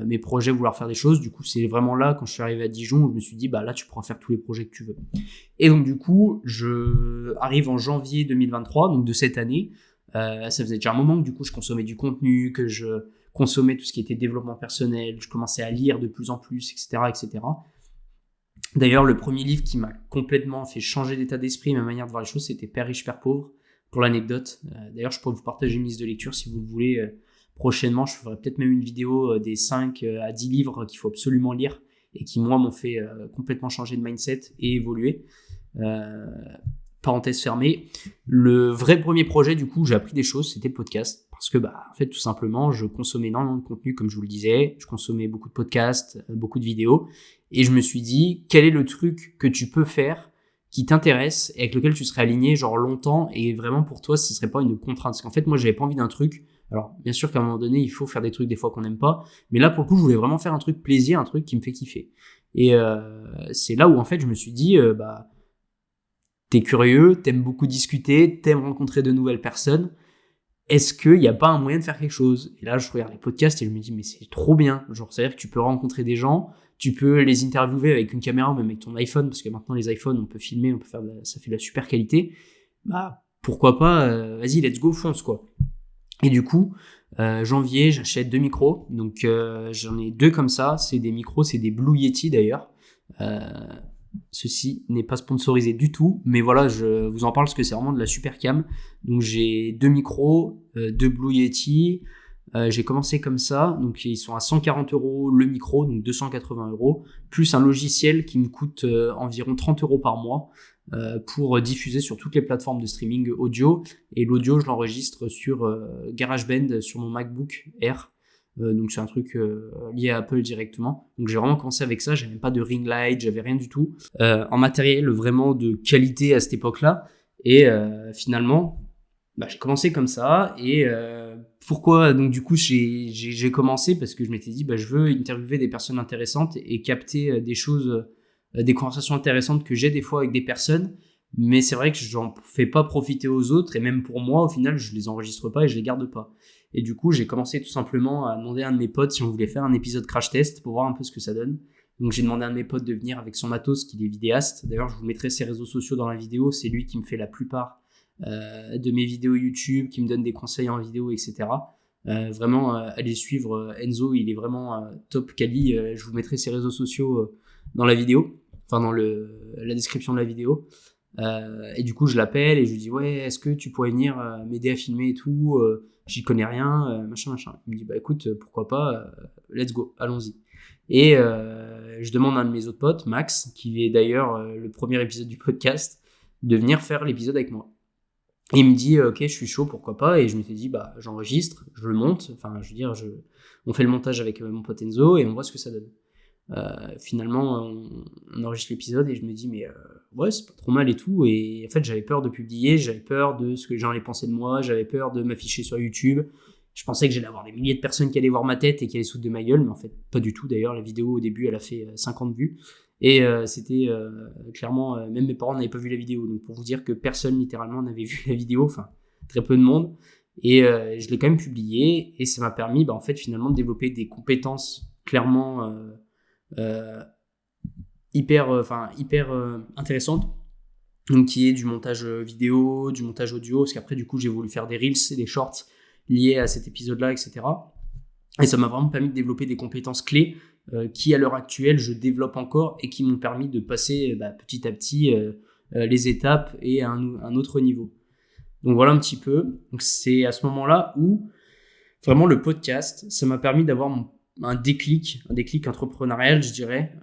mes projets, vouloir faire des choses. Du coup, c'est vraiment là, quand je suis arrivé à Dijon, où je me suis dit, bah là, tu pourras faire tous les projets que tu veux. Et donc, du coup, je arrive en janvier 2023, donc de cette année. Ça faisait déjà un moment que du coup je consommais du contenu, que je consommais tout ce qui était développement personnel, je commençais à lire de plus en plus, etc., etc. D'ailleurs, le premier livre qui m'a complètement fait changer d'état d'esprit, ma manière de voir les choses, c'était Père riche, Père pauvre, pour l'anecdote. D'ailleurs, je pourrais vous partager une liste de lecture si vous le voulez. Prochainement, je ferai peut-être même une vidéo des 5 à 10 livres qu'il faut absolument lire et qui, moi, m'ont fait complètement changer de mindset et évoluer. Parenthèse fermée. Le vrai premier projet, du coup, j'ai appris des choses, c'était le podcast. Parce que, en fait, tout simplement, je consommais énormément de contenu, comme je vous le disais. Je consommais beaucoup de podcasts, beaucoup de vidéos. Et je me suis dit, quel est le truc que tu peux faire qui t'intéresse et avec lequel tu serais aligné, genre longtemps, et vraiment pour toi, ce serait pas une contrainte. Parce qu'en fait, moi, j'avais pas envie d'un truc. Alors, bien sûr qu'à un moment donné, il faut faire des trucs des fois qu'on n'aime pas. Mais là, pour le coup, je voulais vraiment faire un truc plaisir, un truc qui me fait kiffer. Et c'est là où, en fait, je me suis dit, t'es curieux, t'aimes beaucoup discuter, t'aimes rencontrer de nouvelles personnes. Est-ce qu'il n'y a pas un moyen de faire quelque chose? Et là, je regarde les podcasts et je me dis, mais c'est trop bien. Genre, c'est-à-dire que tu peux rencontrer des gens, tu peux les interviewer avec une caméra ou même avec ton iPhone, parce que maintenant, les iPhones, on peut filmer, on peut faire ça fait de la super qualité. Pourquoi pas, vas-y, let's go, fonce, quoi. Et du coup, janvier, j'achète 2 micros. Donc, j'en ai 2 comme ça. C'est des micros, c'est des Blue Yeti d'ailleurs. Ceci n'est pas sponsorisé du tout, mais voilà, je vous en parle parce que c'est vraiment de la super cam. Donc j'ai 2 micros, 2 Blue Yeti. J'ai commencé comme ça, donc ils sont à 140 € le micro, donc 280 €, plus un logiciel qui me coûte environ 30 € par mois pour diffuser sur toutes les plateformes de streaming audio. Et l'audio, je l'enregistre sur GarageBand sur mon MacBook Air. Donc c'est un truc lié à Apple directement. Donc j'ai vraiment commencé avec ça, j'avais pas de ring light, j'avais rien du tout en matériel vraiment de qualité à cette époque-là. Et finalement, j'ai commencé comme ça. Et pourquoi donc du coup j'ai commencé parce que je m'étais dit je veux interviewer des personnes intéressantes et capter des choses, des conversations intéressantes que j'ai des fois avec des personnes. Mais c'est vrai que j'en fais pas profiter aux autres, et même pour moi au final je les enregistre pas et je les garde pas. Et du coup, j'ai commencé tout simplement à demander à un de mes potes si on voulait faire un épisode crash test pour voir un peu ce que ça donne. Donc j'ai demandé à un de mes potes de venir avec son matos, qu'il est vidéaste. D'ailleurs, je vous mettrai ses réseaux sociaux dans la vidéo. C'est lui qui me fait la plupart de mes vidéos YouTube, qui me donne des conseils en vidéo, etc. Vraiment, allez suivre Enzo, il est vraiment top quali. Je vous mettrai ses réseaux sociaux dans la vidéo, enfin dans la description de la vidéo. Et du coup, je l'appelle et je lui dis ouais, est-ce que tu pourrais venir m'aider à filmer et tout, j'y connais rien, machin. Il me dit bah écoute, pourquoi pas, let's go, allons-y. Et je demande à un de mes autres potes, Max, qui est d'ailleurs le premier épisode du podcast, de venir faire l'épisode avec moi. Et il me dit ok, je suis chaud, pourquoi pas. Et je me suis dit bah j'enregistre, je le monte, enfin je veux dire, on fait le montage avec mon pote Enzo et on voit ce que ça donne. Finalement, on enregistre l'épisode et je me dis mais ouais, c'est pas trop mal et tout. Et en fait, j'avais peur de publier, j'avais peur de ce que les gens allaient penser de moi, j'avais peur de m'afficher sur YouTube. Je pensais que j'allais avoir des milliers de personnes qui allaient voir ma tête et qui allaient se foutre de ma gueule, mais en fait, pas du tout. D'ailleurs, la vidéo au début, elle a fait 50 vues. Et c'était clairement, même mes parents n'avaient pas vu la vidéo. Donc pour vous dire que personne littéralement n'avait vu la vidéo, enfin très peu de monde. Et je l'ai quand même publié et ça m'a permis en fait finalement de développer des compétences clairement hyper intéressante, donc qui est du montage vidéo, du montage audio, parce qu'après du coup j'ai voulu faire des reels et des shorts liés à cet épisode là, etc. Et ça m'a vraiment permis de développer des compétences clés qui à l'heure actuelle je développe encore et qui m'ont permis de passer petit à petit les étapes et à un autre niveau. Donc voilà un petit peu. Donc c'est à ce moment là où vraiment le podcast, ça m'a permis d'avoir un déclic entrepreneurial, je dirais,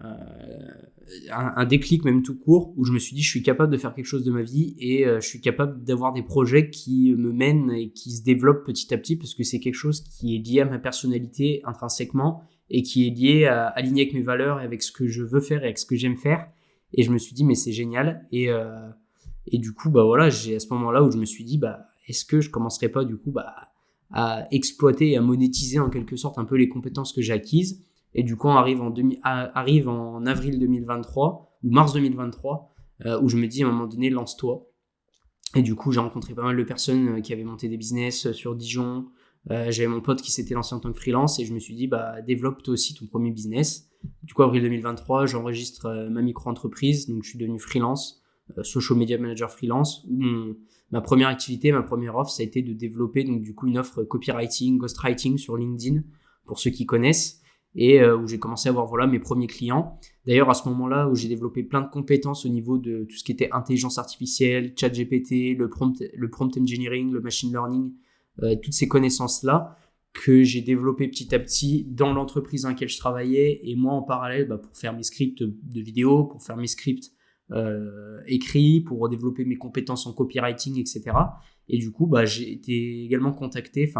un déclic même tout court, où je me suis dit je suis capable de faire quelque chose de ma vie et je suis capable d'avoir des projets qui me mènent et qui se développent petit à petit, parce que c'est quelque chose qui est lié à ma personnalité intrinsèquement et qui est lié à aligner avec mes valeurs et avec ce que je veux faire et avec ce que j'aime faire. Et je me suis dit mais c'est génial. Et du coup voilà, j'ai à ce moment là où je me suis dit est-ce que je commencerais pas du coup à exploiter et à monétiser en quelque sorte un peu les compétences que j'ai acquises. Et du coup, on arrive en avril 2023 ou mars 2023, où je me dis à un moment donné, lance-toi. Et du coup, j'ai rencontré pas mal de personnes qui avaient monté des business sur Dijon. J'avais mon pote qui s'était lancé en tant que freelance et je me suis dit, développe toi aussi ton premier business. Du coup, avril 2023, j'enregistre ma micro-entreprise, donc je suis devenu freelance, social media manager freelance, où ma première activité, ma première offre, ça a été de développer donc du coup une offre copywriting, ghostwriting sur LinkedIn, pour ceux qui connaissent, et où j'ai commencé à avoir mes premiers clients. D'ailleurs, à ce moment-là, où j'ai développé plein de compétences au niveau de tout ce qui était intelligence artificielle, ChatGPT, le prompt engineering, le machine learning, toutes ces connaissances-là que j'ai développées petit à petit dans l'entreprise dans laquelle je travaillais, et moi en parallèle pour faire mes scripts de vidéo, pour faire mes scripts écrits, pour développer mes compétences en copywriting, etc. Et du coup, j'ai été également contacté,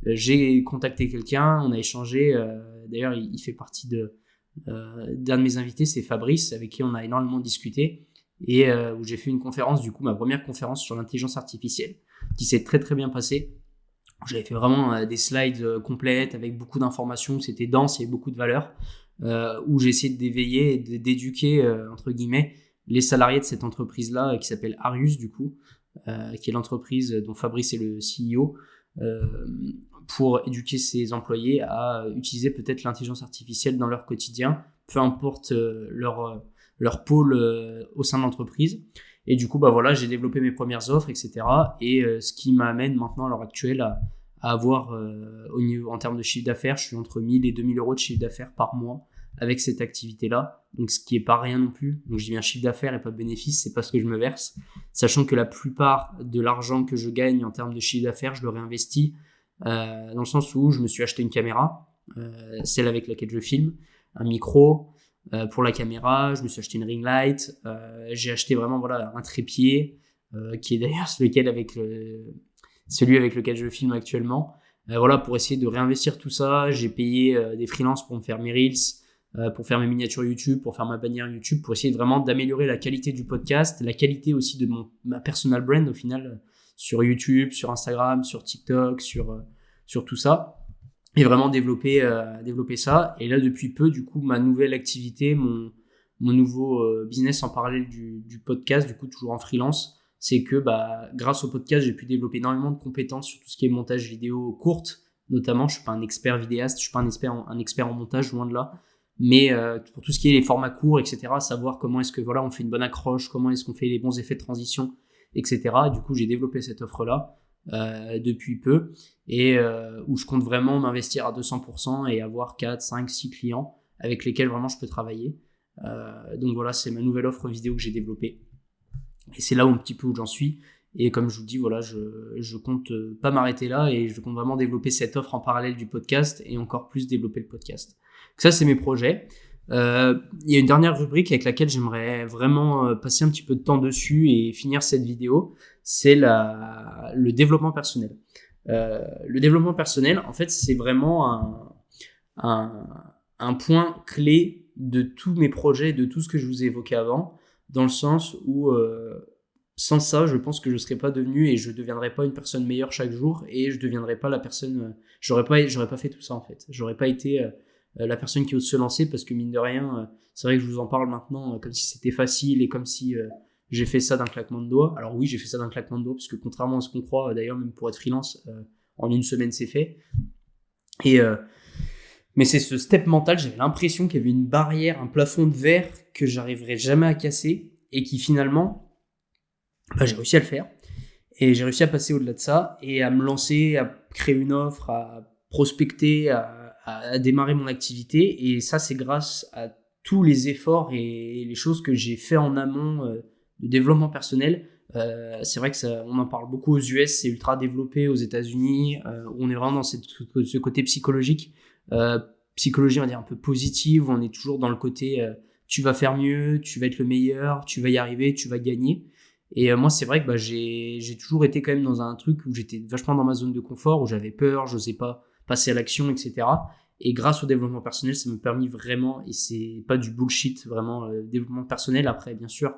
j'ai contacté quelqu'un, on a échangé, d'ailleurs il fait partie d'un de mes invités, c'est Fabrice, avec qui on a énormément discuté, et où j'ai fait une conférence, du coup ma première conférence sur l'intelligence artificielle, qui s'est très très bien passée. J'avais fait vraiment des slides complètes avec beaucoup d'informations, c'était dense, il y avait beaucoup de valeur, où j'ai essayé d'éveiller et d'éduquer, entre guillemets, les salariés de cette entreprise-là, qui s'appelle Arius, du coup, qui est l'entreprise dont Fabrice est le CEO, pour éduquer ses employés à utiliser peut-être l'intelligence artificielle dans leur quotidien, peu importe leur pôle au sein de l'entreprise. Et du coup, j'ai développé mes premières offres, etc. Et ce qui m'amène maintenant à l'heure actuelle à avoir, en termes de chiffre d'affaires, je suis entre 1000 et 2000 euros de chiffre d'affaires par mois avec cette activité-là. Donc, ce qui est pas rien non plus. Donc, je dis bien chiffre d'affaires et pas de bénéfice, c'est pas ce que je me verse. Sachant que la plupart de l'argent que je gagne en termes de chiffre d'affaires, je le réinvestis dans le sens où je me suis acheté une caméra, celle avec laquelle je filme, un micro, pour la caméra, je me suis acheté une ring light, j'ai acheté vraiment un trépied, qui est d'ailleurs celui avec lequel je filme actuellement, pour essayer de réinvestir tout ça. J'ai payé des freelances pour me faire mes reels, pour faire mes miniatures YouTube, pour faire ma bannière YouTube, pour essayer vraiment d'améliorer la qualité du podcast, la qualité aussi de ma personal brand au final, sur YouTube, sur Instagram, sur TikTok, sur tout ça. Et vraiment développer ça. Et là, depuis peu, du coup, ma nouvelle activité, mon nouveau business en parallèle du podcast, du coup, toujours en freelance, c'est que grâce au podcast, j'ai pu développer énormément de compétences sur tout ce qui est montage vidéo courte, notamment. Je suis pas un expert vidéaste, je suis pas un expert en montage, loin de là. Mais pour tout ce qui est les formats courts, etc., savoir comment est-ce que on fait une bonne accroche, comment est-ce qu'on fait les bons effets de transition, etc. Du coup, j'ai développé cette offre-là depuis peu, et où je compte vraiment m'investir à 200% et avoir 4, 5, 6 clients avec lesquels vraiment je peux travailler. Donc voilà, c'est ma nouvelle offre vidéo que j'ai développée. Et c'est là où un petit peu où j'en suis. Et comme je vous dis, voilà, je compte pas m'arrêter là et je compte vraiment développer cette offre en parallèle du podcast et encore plus développer le podcast. Donc ça, c'est mes projets. Il y a une dernière rubrique avec laquelle j'aimerais vraiment passer un petit peu de temps dessus et finir cette vidéo. C'est le développement personnel. Le développement personnel, en fait, c'est vraiment un point clé de tous mes projets, de tout ce que je vous ai évoqué avant, dans le sens où sans ça, je pense que je serais pas devenu et je deviendrais pas une personne meilleure chaque jour et je deviendrais pas la personne. J'aurais pas fait tout ça en fait. J'aurais pas été la personne qui ose se lancer parce que mine de rien, c'est vrai que je vous en parle maintenant comme si c'était facile et comme si j'ai fait ça d'un claquement de doigts. Alors oui, j'ai fait ça d'un claquement de doigts parce que contrairement à ce qu'on croit, d'ailleurs même pour être freelance, en une semaine c'est fait. Et mais c'est ce step mental, j'avais l'impression qu'il y avait une barrière, un plafond de verre que j'arriverais jamais à casser et qui finalement j'ai réussi à le faire et j'ai réussi à passer au-delà de ça et à me lancer, à créer une offre, à prospecter, à démarrer mon activité. Et ça, c'est grâce à tous les efforts et les choses que j'ai fait en amont de développement personnel. C'est vrai que on en parle beaucoup aux US, c'est ultra développé aux États-Unis, où on est vraiment dans ce côté psychologique, psychologie on va dire un peu positive, où on est toujours dans le côté tu vas faire mieux, tu vas être le meilleur, tu vas y arriver, tu vas gagner. Et moi, c'est vrai que j'ai toujours été quand même dans un truc où j'étais vachement dans ma zone de confort, où j'avais peur, j'osais pas passer à l'action, etc. Et grâce au développement personnel, ça m'a permis vraiment, et c'est pas du bullshit, vraiment, développement personnel. Après, bien sûr,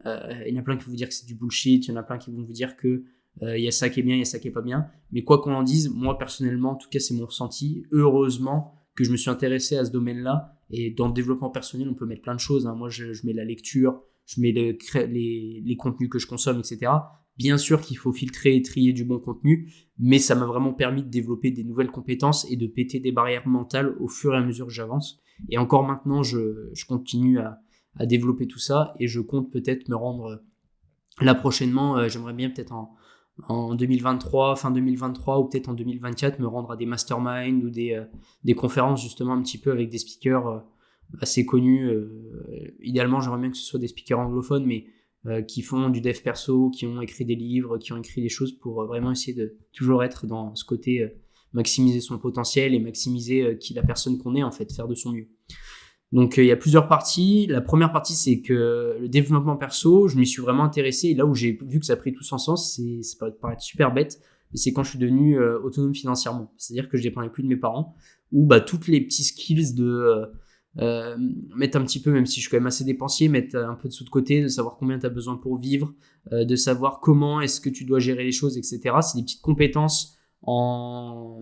il y en a plein qui vont vous dire que c'est du bullshit, il y en a plein qui vont vous dire que il y a ça qui est bien, il y a ça qui est pas bien. Mais quoi qu'on en dise, moi, personnellement, en tout cas, c'est mon ressenti. Heureusement que je me suis intéressé à ce domaine-là. Et dans le développement personnel, on peut mettre plein de choses. Hein. Moi, je mets la lecture, je mets les contenus que je consomme, etc. Bien sûr qu'il faut filtrer et trier du bon contenu, mais ça m'a vraiment permis de développer des nouvelles compétences et de péter des barrières mentales au fur et à mesure que j'avance. Et encore maintenant, je continue à développer tout ça et je compte peut-être me rendre là prochainement, j'aimerais bien peut-être en 2023, fin 2023 ou peut-être en 2024 me rendre à des masterminds ou des conférences justement un petit peu avec des speakers assez connus. Idéalement, j'aimerais bien que ce soit des speakers anglophones, mais qui font du dev perso, qui ont écrit des livres, qui ont écrit des choses pour vraiment essayer de toujours être dans ce côté maximiser son potentiel et maximiser qui la personne qu'on est en fait, faire de son mieux. Donc il y a plusieurs parties. La première partie, c'est que le développement perso, je m'y suis vraiment intéressé et là où j'ai vu que ça a pris tout son sens, ça peut paraître super bête, mais c'est quand je suis devenu autonome financièrement. C'est-à-dire que je dépendais plus de mes parents, où toutes les petits skills de mettre un petit peu, même si je suis quand même assez dépensier, mettre un peu de sous de côté, de savoir combien tu as besoin pour vivre, de savoir comment est-ce que tu dois gérer les choses, etc. C'est des petites compétences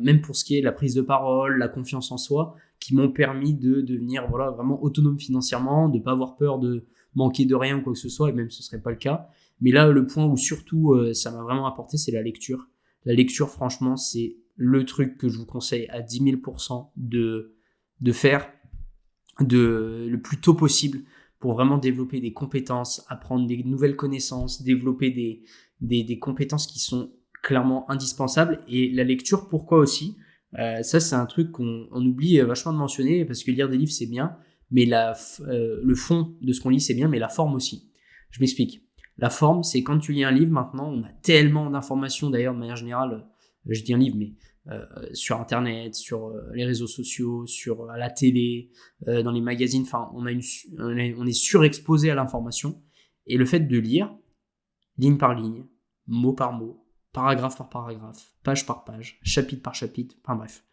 même pour ce qui est la prise de parole, la confiance en soi, qui m'ont permis de devenir vraiment autonome financièrement, de pas avoir peur de manquer de rien ou quoi que ce soit, et même ce serait pas le cas. Mais là, le point où surtout ça m'a vraiment apporté, c'est la lecture. La lecture, franchement, c'est le truc que je vous conseille à 10 000% de faire le plus tôt possible pour vraiment développer des compétences, apprendre des nouvelles connaissances, développer des compétences qui sont clairement indispensables. Et la lecture, pourquoi aussi ça, c'est un truc qu'on oublie vachement de mentionner, parce que lire des livres, c'est bien, mais le fond de ce qu'on lit, c'est bien, mais la forme aussi. Je m'explique. La forme, c'est quand tu lis un livre, maintenant, on a tellement d'informations, d'ailleurs, de manière générale, je dis un livre, mais sur Internet, sur les réseaux sociaux, à la télé, dans les magazines, enfin, on est surexposé à l'information. Et le fait de lire, ligne par ligne, mot par mot, paragraphe par paragraphe, page par page, chapitre par chapitre, enfin bref.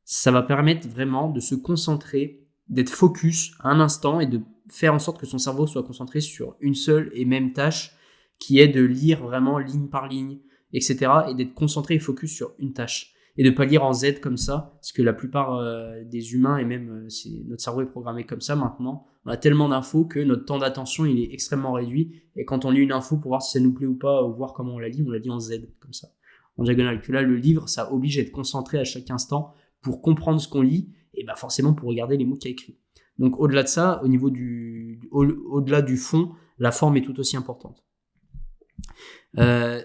Ça va permettre vraiment de se concentrer, d'être focus à un instant et de faire en sorte que son cerveau soit concentré sur une seule et même tâche qui est de lire vraiment ligne par ligne, etc. et d'être concentré et focus sur une tâche. Et de ne pas lire en Z comme ça, parce que la plupart des humains, et même notre cerveau est programmé comme ça maintenant, on a tellement d'infos que notre temps d'attention il est extrêmement réduit, et quand on lit une info pour voir si ça nous plaît ou pas, ou voir comment on la lit en Z, comme ça, en diagonale. Que là, le livre, ça oblige à être concentré à chaque instant pour comprendre ce qu'on lit, et forcément pour regarder les mots qu'il y a écrits. Donc au-delà de ça, au-delà du fond, la forme est tout aussi importante. La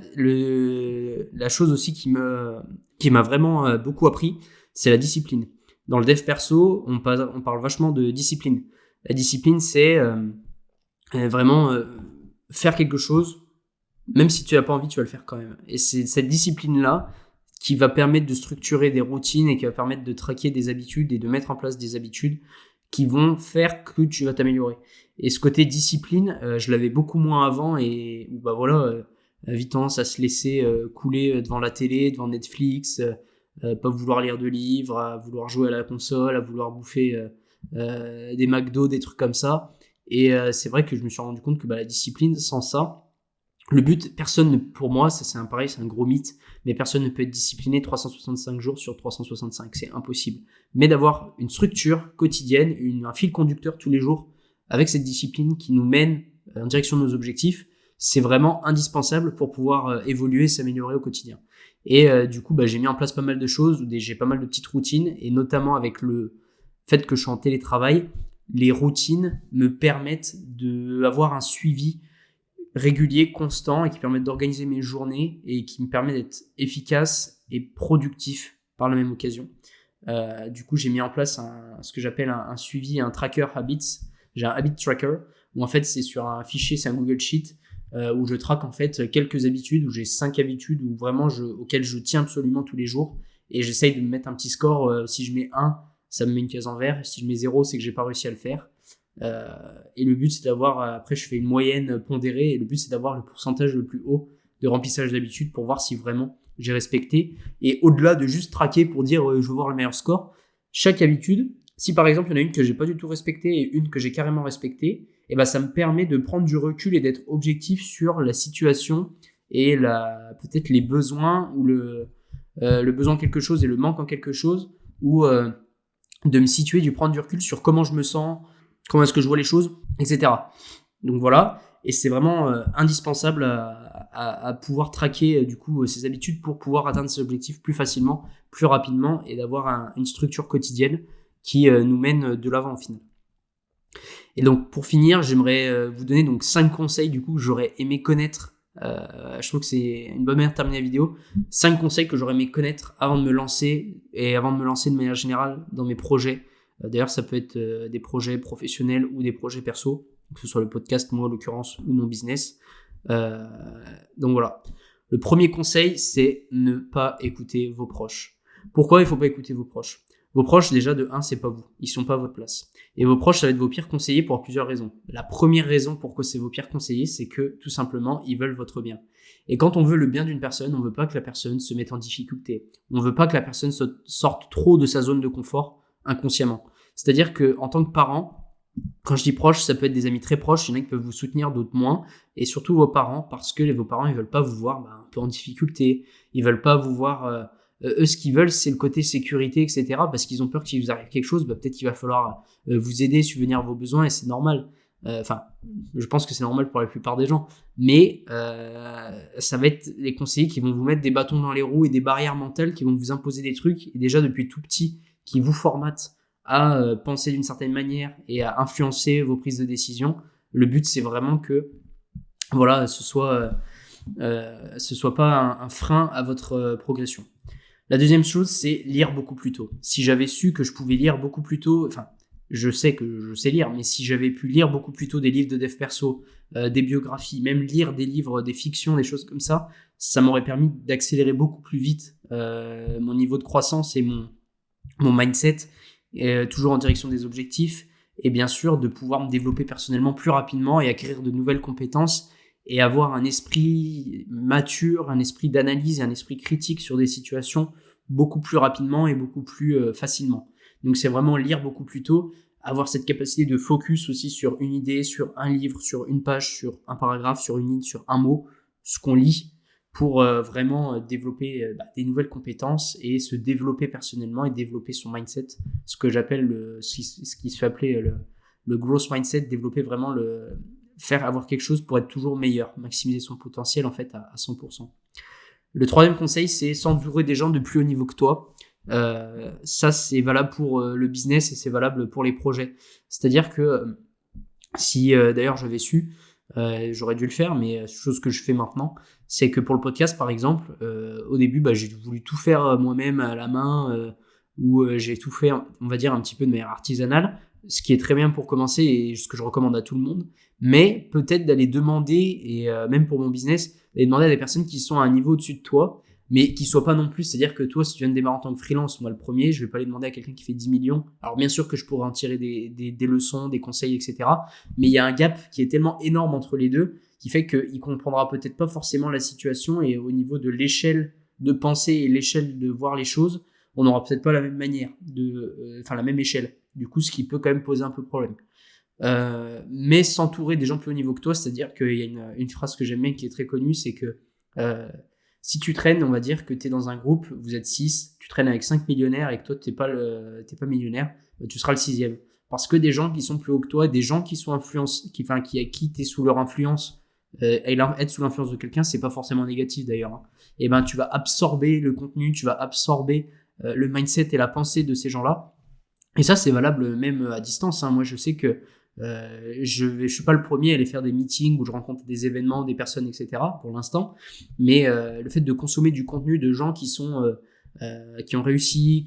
chose aussi qui m'a vraiment beaucoup appris, c'est la discipline. Dans le dev perso, on parle vachement de discipline. La discipline, c'est vraiment faire quelque chose, même si tu n'as pas envie, tu vas le faire quand même. Et c'est cette discipline-là qui va permettre de structurer des routines et qui va permettre de traquer des habitudes et de mettre en place des habitudes qui vont faire que tu vas t'améliorer. Et ce côté discipline, je l'avais beaucoup moins avant et bah voilà, vite tendance à se laisser couler devant la télé, devant Netflix, pas vouloir lire de livres, à vouloir jouer à la console, à vouloir bouffer des McDo, des trucs comme ça. Et c'est vrai que je me suis rendu compte que la discipline, sans ça, le but, pour moi, ça c'est pareil, c'est un gros mythe, mais personne ne peut être discipliné 365 jours sur 365, c'est impossible. Mais d'avoir une structure quotidienne, un fil conducteur tous les jours, avec cette discipline qui nous mène en direction de nos objectifs, c'est vraiment indispensable pour pouvoir évoluer, s'améliorer au quotidien. Et du coup, j'ai mis en place pas mal de choses, j'ai pas mal de petites routines, et notamment avec le fait que je suis en télétravail, les routines me permettent d'avoir un suivi régulier, constant et qui permettent d'organiser mes journées et qui me permet d'être efficace et productif par la même occasion. Du coup, j'ai mis en place ce que j'appelle un suivi, un tracker habits. J'ai un habit tracker où en fait c'est sur un fichier, c'est un Google Sheet où je traque en fait quelques habitudes, où j'ai 5 habitudes où vraiment auxquelles je tiens absolument tous les jours et j'essaye de me mettre un petit score. Si je mets 1, ça me met une case en vert. Si je mets 0, c'est que j'ai pas réussi à le faire. Et le but c'est d'avoir, après je fais une moyenne pondérée et le but c'est d'avoir le pourcentage le plus haut de remplissage d'habitude pour voir si vraiment j'ai respecté. Et au-delà de juste traquer pour dire je veux voir le meilleur score, chaque habitude, si par exemple il y en a une que j'ai pas du tout respectée et une que j'ai carrément respectée, et ça me permet de prendre du recul et d'être objectif sur la situation et peut-être les besoins ou le besoin en quelque chose et le manque en quelque chose, ou de me situer, de prendre du recul sur comment je me sens, comment est-ce que je vois les choses, etc. Donc voilà, et c'est vraiment indispensable à pouvoir traquer du coup ses habitudes pour pouvoir atteindre ses objectifs plus facilement, plus rapidement et d'avoir une structure quotidienne qui nous mène de l'avant au final. Et donc pour finir, j'aimerais vous donner donc 5 conseils du coup que j'aurais aimé connaître. Je trouve que c'est une bonne manière de terminer la vidéo. 5 conseils que j'aurais aimé connaître avant de me lancer et avant de me lancer de manière générale dans mes projets. D'ailleurs, ça peut être des projets professionnels ou des projets perso, que ce soit le podcast, moi en l'occurrence, ou mon business. Donc voilà. Le premier conseil, c'est ne pas écouter vos proches. Pourquoi il ne faut pas écouter vos proches ? Vos proches, déjà, de 1, c'est pas vous. Ils sont pas à votre place. Et vos proches, ça va être vos pires conseillers pour plusieurs raisons. La première raison pourquoi c'est vos pires conseillers, c'est que, tout simplement, ils veulent votre bien. Et quand on veut le bien d'une personne, on veut pas que la personne se mette en difficulté. On veut pas que la personne sorte trop de sa zone de confort inconsciemment. C'est-à-dire que, en tant que parent, quand je dis proche, ça peut être des amis très proches, il y en a qui peuvent vous soutenir, d'autres moins, et surtout vos parents, parce que vos parents, ils veulent pas vous voir un peu en difficulté, ils veulent pas vous voir... eux, ce qu'ils veulent, c'est le côté sécurité, etc. Parce qu'ils ont peur que si vous arrive quelque chose, peut-être qu'il va falloir vous aider, subvenir à vos besoins, et c'est normal. Je pense que c'est normal pour la plupart des gens. Mais ça va être les conseillers qui vont vous mettre des bâtons dans les roues et des barrières mentales qui vont vous imposer des trucs, et déjà depuis tout petit, qui vous formatent à penser d'une certaine manière et à influencer vos prises de décision. Le but, c'est vraiment que voilà, ce soit pas un frein à votre progression. La deuxième chose, c'est lire beaucoup plus tôt. Si j'avais su que je pouvais lire beaucoup plus tôt, je sais que je sais lire, mais si j'avais pu lire beaucoup plus tôt des livres de dev perso, des biographies, même lire des livres, des fictions, des choses comme ça, ça m'aurait permis d'accélérer beaucoup plus vite mon niveau de croissance et mon mindset, toujours en direction des objectifs, et bien sûr de pouvoir me développer personnellement plus rapidement et acquérir de nouvelles compétences et avoir un esprit mature, un esprit d'analyse et un esprit critique sur des situations beaucoup plus rapidement et beaucoup plus facilement. Donc c'est vraiment lire beaucoup plus tôt, avoir cette capacité de focus aussi sur une idée, sur un livre, sur une page, sur un paragraphe, sur une ligne, sur un mot, ce qu'on lit, pour vraiment développer des nouvelles compétences et se développer personnellement et développer son mindset, ce que j'appelle ce qui se fait appeler le growth mindset, développer vraiment faire avoir quelque chose pour être toujours meilleur, maximiser son potentiel en fait à 100%. Le troisième conseil, c'est s'entourer des gens de plus haut niveau que toi. Ça, c'est valable pour le business et c'est valable pour les projets. C'est-à-dire que si d'ailleurs j'avais su, j'aurais dû le faire, mais chose que je fais maintenant, c'est que pour le podcast par exemple, au début j'ai voulu tout faire moi-même à la main, ou j'ai tout fait, on va dire un petit peu de manière artisanale. ce qui est très bien pour commencer et ce que je recommande à tout le monde, mais peut-être d'aller demander, et même pour mon business, d'aller demander à des personnes qui sont à un niveau au-dessus de toi, mais qui soient pas non plus, c'est-à-dire que toi, si tu viens de démarrer en tant que freelance, moi le premier, je vais pas aller demander à quelqu'un qui fait 10 millions. Alors bien sûr que je pourrais en tirer des leçons, des conseils, etc. Mais il y a un gap qui est tellement énorme entre les deux, qui fait qu'il comprendra peut-être pas forcément la situation, et au niveau de l'échelle de pensée et l'échelle de voir les choses, on n'aura peut-être pas la même manière, la même échelle. Du coup, ce qui peut quand même poser un peu problème. Mais s'entourer des gens plus haut niveau que toi, c'est-à-dire qu'il y a une phrase que j'aime bien qui est très connue, c'est que si tu traînes, on va dire que tu es dans un groupe, vous êtes 6, tu traînes avec 5 millionnaires et que toi t'es pas millionnaire, tu seras le 6e. Parce que des gens qui sont plus hauts que toi, des gens qui sont qui t'es sous leur influence, être sous l'influence de quelqu'un, c'est pas forcément négatif d'ailleurs. Hein. Et ben tu vas absorber le contenu, tu vas absorber le mindset et la pensée de ces gens-là. Et ça, c'est valable même à distance. Hein. Moi, je sais que je suis pas le premier à aller faire des meetings où je rencontre des événements, des personnes, etc. pour l'instant. Mais le fait de consommer du contenu de gens qui ont réussi,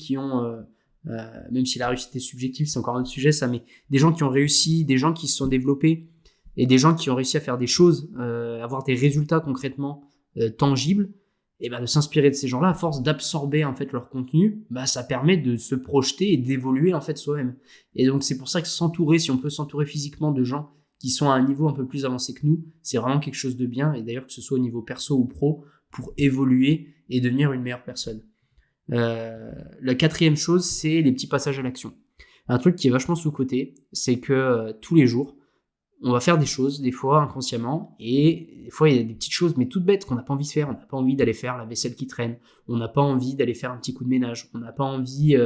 même si la réussite est subjective, c'est encore un autre sujet ça, mais des gens qui ont réussi, des gens qui se sont développés et des gens qui ont réussi à faire des choses, avoir des résultats concrètement tangibles, et de s'inspirer de ces gens-là, à force d'absorber en fait leur contenu, ça permet de se projeter et d'évoluer en fait soi-même. Et donc c'est pour ça que s'entourer, si on peut s'entourer physiquement de gens qui sont à un niveau un peu plus avancé que nous, c'est vraiment quelque chose de bien. Et d'ailleurs que ce soit au niveau perso ou pro, pour évoluer et devenir une meilleure personne. La quatrième chose, c'est les petits passages à l'action. Un truc qui est vachement sous-coté, c'est que tous les jours, on va faire des choses, des fois inconsciemment, et des fois il y a des petites choses, mais toutes bêtes qu'on n'a pas envie de faire. On n'a pas envie d'aller faire la vaisselle qui traîne, on n'a pas envie d'aller faire un petit coup de ménage, on n'a pas envie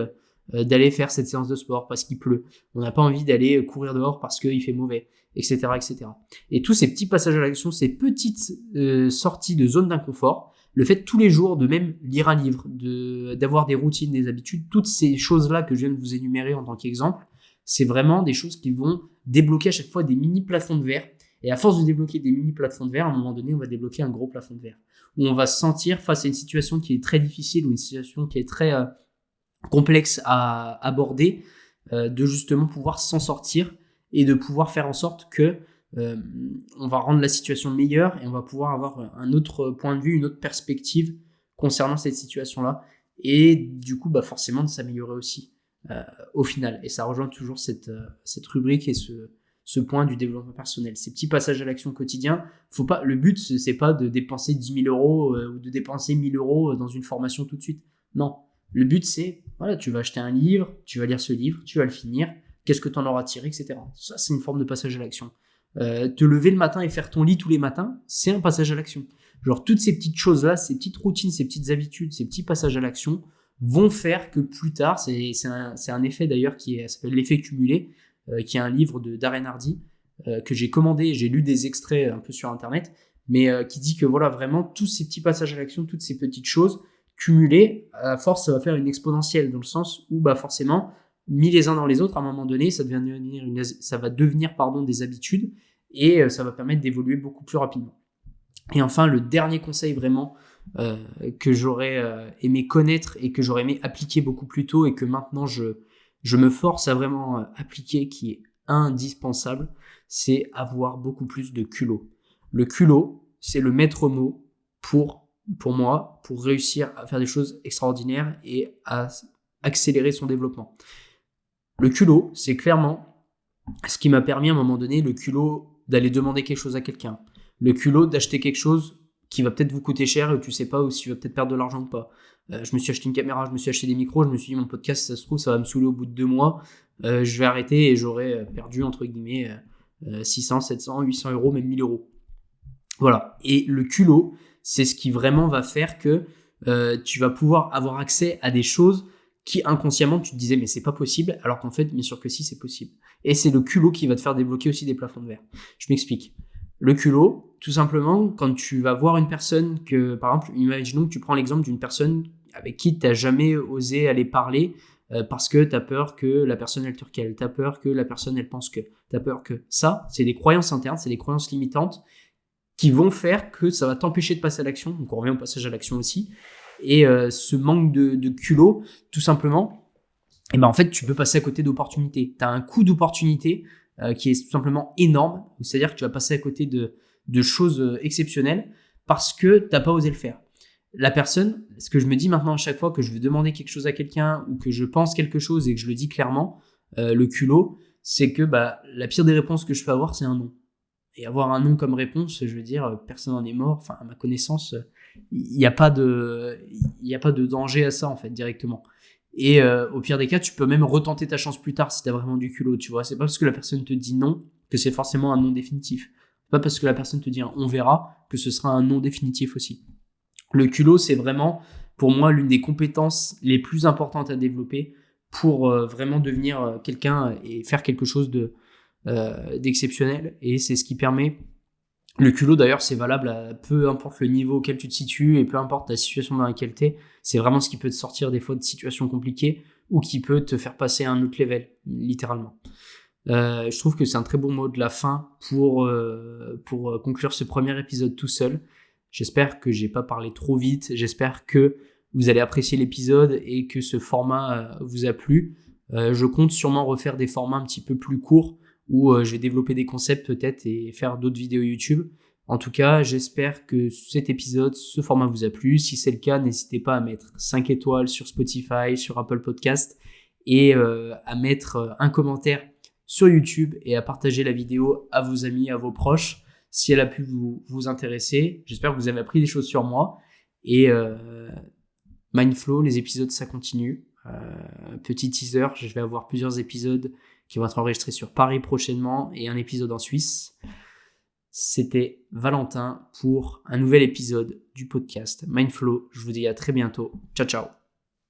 d'aller faire cette séance de sport parce qu'il pleut, on n'a pas envie d'aller courir dehors parce qu'il fait mauvais, etc., etc. Et tous ces petits passages à l'action, ces petites sorties de zone d'inconfort, le fait tous les jours de même lire un livre, d'avoir des routines, des habitudes, toutes ces choses-là que je viens de vous énumérer en tant qu'exemple, c'est vraiment des choses qui vont débloquer à chaque fois des mini plafonds de verre. Et à force de débloquer des mini plafonds de verre, à un moment donné, on va débloquer un gros plafond de verre. Où on va se sentir face à une situation qui est très difficile ou une situation qui est très complexe à aborder, de justement pouvoir s'en sortir et de pouvoir faire en sorte que on va rendre la situation meilleure et on va pouvoir avoir un autre point de vue, une autre perspective concernant cette situation-là. Et du coup, forcément, de s'améliorer aussi. Au final, et ça rejoint toujours cette rubrique et ce point du développement personnel, ces petits passages à l'action quotidien. Le but c'est pas de dépenser 10 000 euros ou de dépenser 1 000 euros dans une formation tout de suite, non, le but c'est, tu vas acheter un livre, tu vas lire ce livre, tu vas le finir, qu'est-ce que tu en auras tiré, etc. Ça c'est une forme de passage à l'action. Te lever le matin et faire ton lit tous les matins, c'est un passage à l'action. Genre toutes ces petites choses là, ces petites routines, ces petites habitudes, ces petits passages à l'action vont faire que plus tard, c'est un effet d'ailleurs qui s'appelle l'effet cumulé, qui est un livre de Darren Hardy que j'ai commandé, j'ai lu des extraits un peu sur internet, mais qui dit que voilà, vraiment tous ces petits passages à l'action, toutes ces petites choses cumulées, à force ça va faire une exponentielle, dans le sens où forcément mis les uns dans les autres, à un moment donné ça va devenir des habitudes, et ça va permettre d'évoluer beaucoup plus rapidement. Et enfin, le dernier conseil vraiment que j'aurais aimé connaître et que j'aurais aimé appliquer beaucoup plus tôt, et que maintenant je me force à vraiment appliquer, qui est indispensable, c'est avoir beaucoup plus de culot. Le culot, c'est le maître mot pour moi, pour réussir à faire des choses extraordinaires et à accélérer son développement. Le culot, c'est clairement ce qui m'a permis à un moment donné, le culot d'aller demander quelque chose à quelqu'un, le culot d'acheter quelque chose qui va peut-être vous coûter cher et tu sais pas si tu vas peut-être perdre de l'argent ou pas. Je me suis acheté une caméra, je me suis acheté des micros, je me suis dit mon podcast, si ça se trouve, ça va me saouler au bout de 2 mois, je vais arrêter et j'aurai perdu entre guillemets 600, 700, 800 euros, même 1000 euros. Voilà. Et le culot, c'est ce qui vraiment va faire que tu vas pouvoir avoir accès à des choses qui inconsciemment tu te disais mais c'est pas possible, alors qu'en fait bien sûr que si, c'est possible. Et c'est le culot qui va te faire débloquer aussi des plafonds de verre. Je m'explique. Le culot, tout simplement, quand tu vas voir une personne que, par exemple, imaginons que tu prends l'exemple d'une personne avec qui tu n'as jamais osé aller parler parce que tu as peur que la personne elle te recale, tu as peur que la personne elle pense que, tu as peur que. Ça, c'est des croyances internes, c'est des croyances limitantes qui vont faire que ça va t'empêcher de passer à l'action. Donc on revient au passage à l'action aussi. Et ce manque de culot, tout simplement, et ben en fait, tu peux passer à côté d'opportunités. Tu as un coût d'opportunité qui est tout simplement énorme. C'est-à-dire que tu vas passer à côté de choses exceptionnelles parce que tu n'as pas osé le faire. La personne, ce que je me dis maintenant à chaque fois que je veux demander quelque chose à quelqu'un ou que je pense quelque chose et que je le dis clairement, le culot, c'est que la pire des réponses que je peux avoir, c'est un non. Et avoir un non comme réponse, je veux dire, personne n'en est mort. Enfin, à ma connaissance, il n'y a pas de danger à ça, en fait, directement. Et au pire des cas, tu peux même retenter ta chance plus tard si tu as vraiment du culot, tu vois. C'est pas parce que la personne te dit non que c'est forcément un non définitif. C'est pas parce que la personne te dit on verra que ce sera un non définitif aussi. Le culot, c'est vraiment, pour moi, l'une des compétences les plus importantes à développer pour vraiment devenir quelqu'un et faire quelque chose d'exceptionnel. Et c'est ce qui permet... Le culot, d'ailleurs, c'est valable à peu importe le niveau auquel tu te situes et peu importe la situation dans laquelle tu es. C'est vraiment ce qui peut te sortir des fois de situations compliquées ou qui peut te faire passer à un autre level, littéralement. Je trouve que c'est un très bon mot de la fin pour conclure ce premier épisode tout seul. J'espère que j'ai pas parlé trop vite. J'espère que vous allez apprécier l'épisode et que ce format vous a plu. Je compte sûrement refaire des formats un petit peu plus courts où je vais développer des concepts peut-être et faire d'autres vidéos YouTube. En tout cas, j'espère que cet épisode, ce format vous a plu. Si c'est le cas, n'hésitez pas à mettre 5 étoiles sur Spotify, sur Apple Podcast et à mettre un commentaire sur YouTube et à partager la vidéo à vos amis, à vos proches si elle a pu vous intéresser. J'espère que vous avez appris des choses sur moi. Et Mindflow, les épisodes, ça continue. Petit teaser, je vais avoir plusieurs épisodes qui vont être enregistrés sur Paris prochainement et un épisode en Suisse. C'était Valentin pour un nouvel épisode du podcast Mindflow. Je vous dis à très bientôt. Ciao, ciao.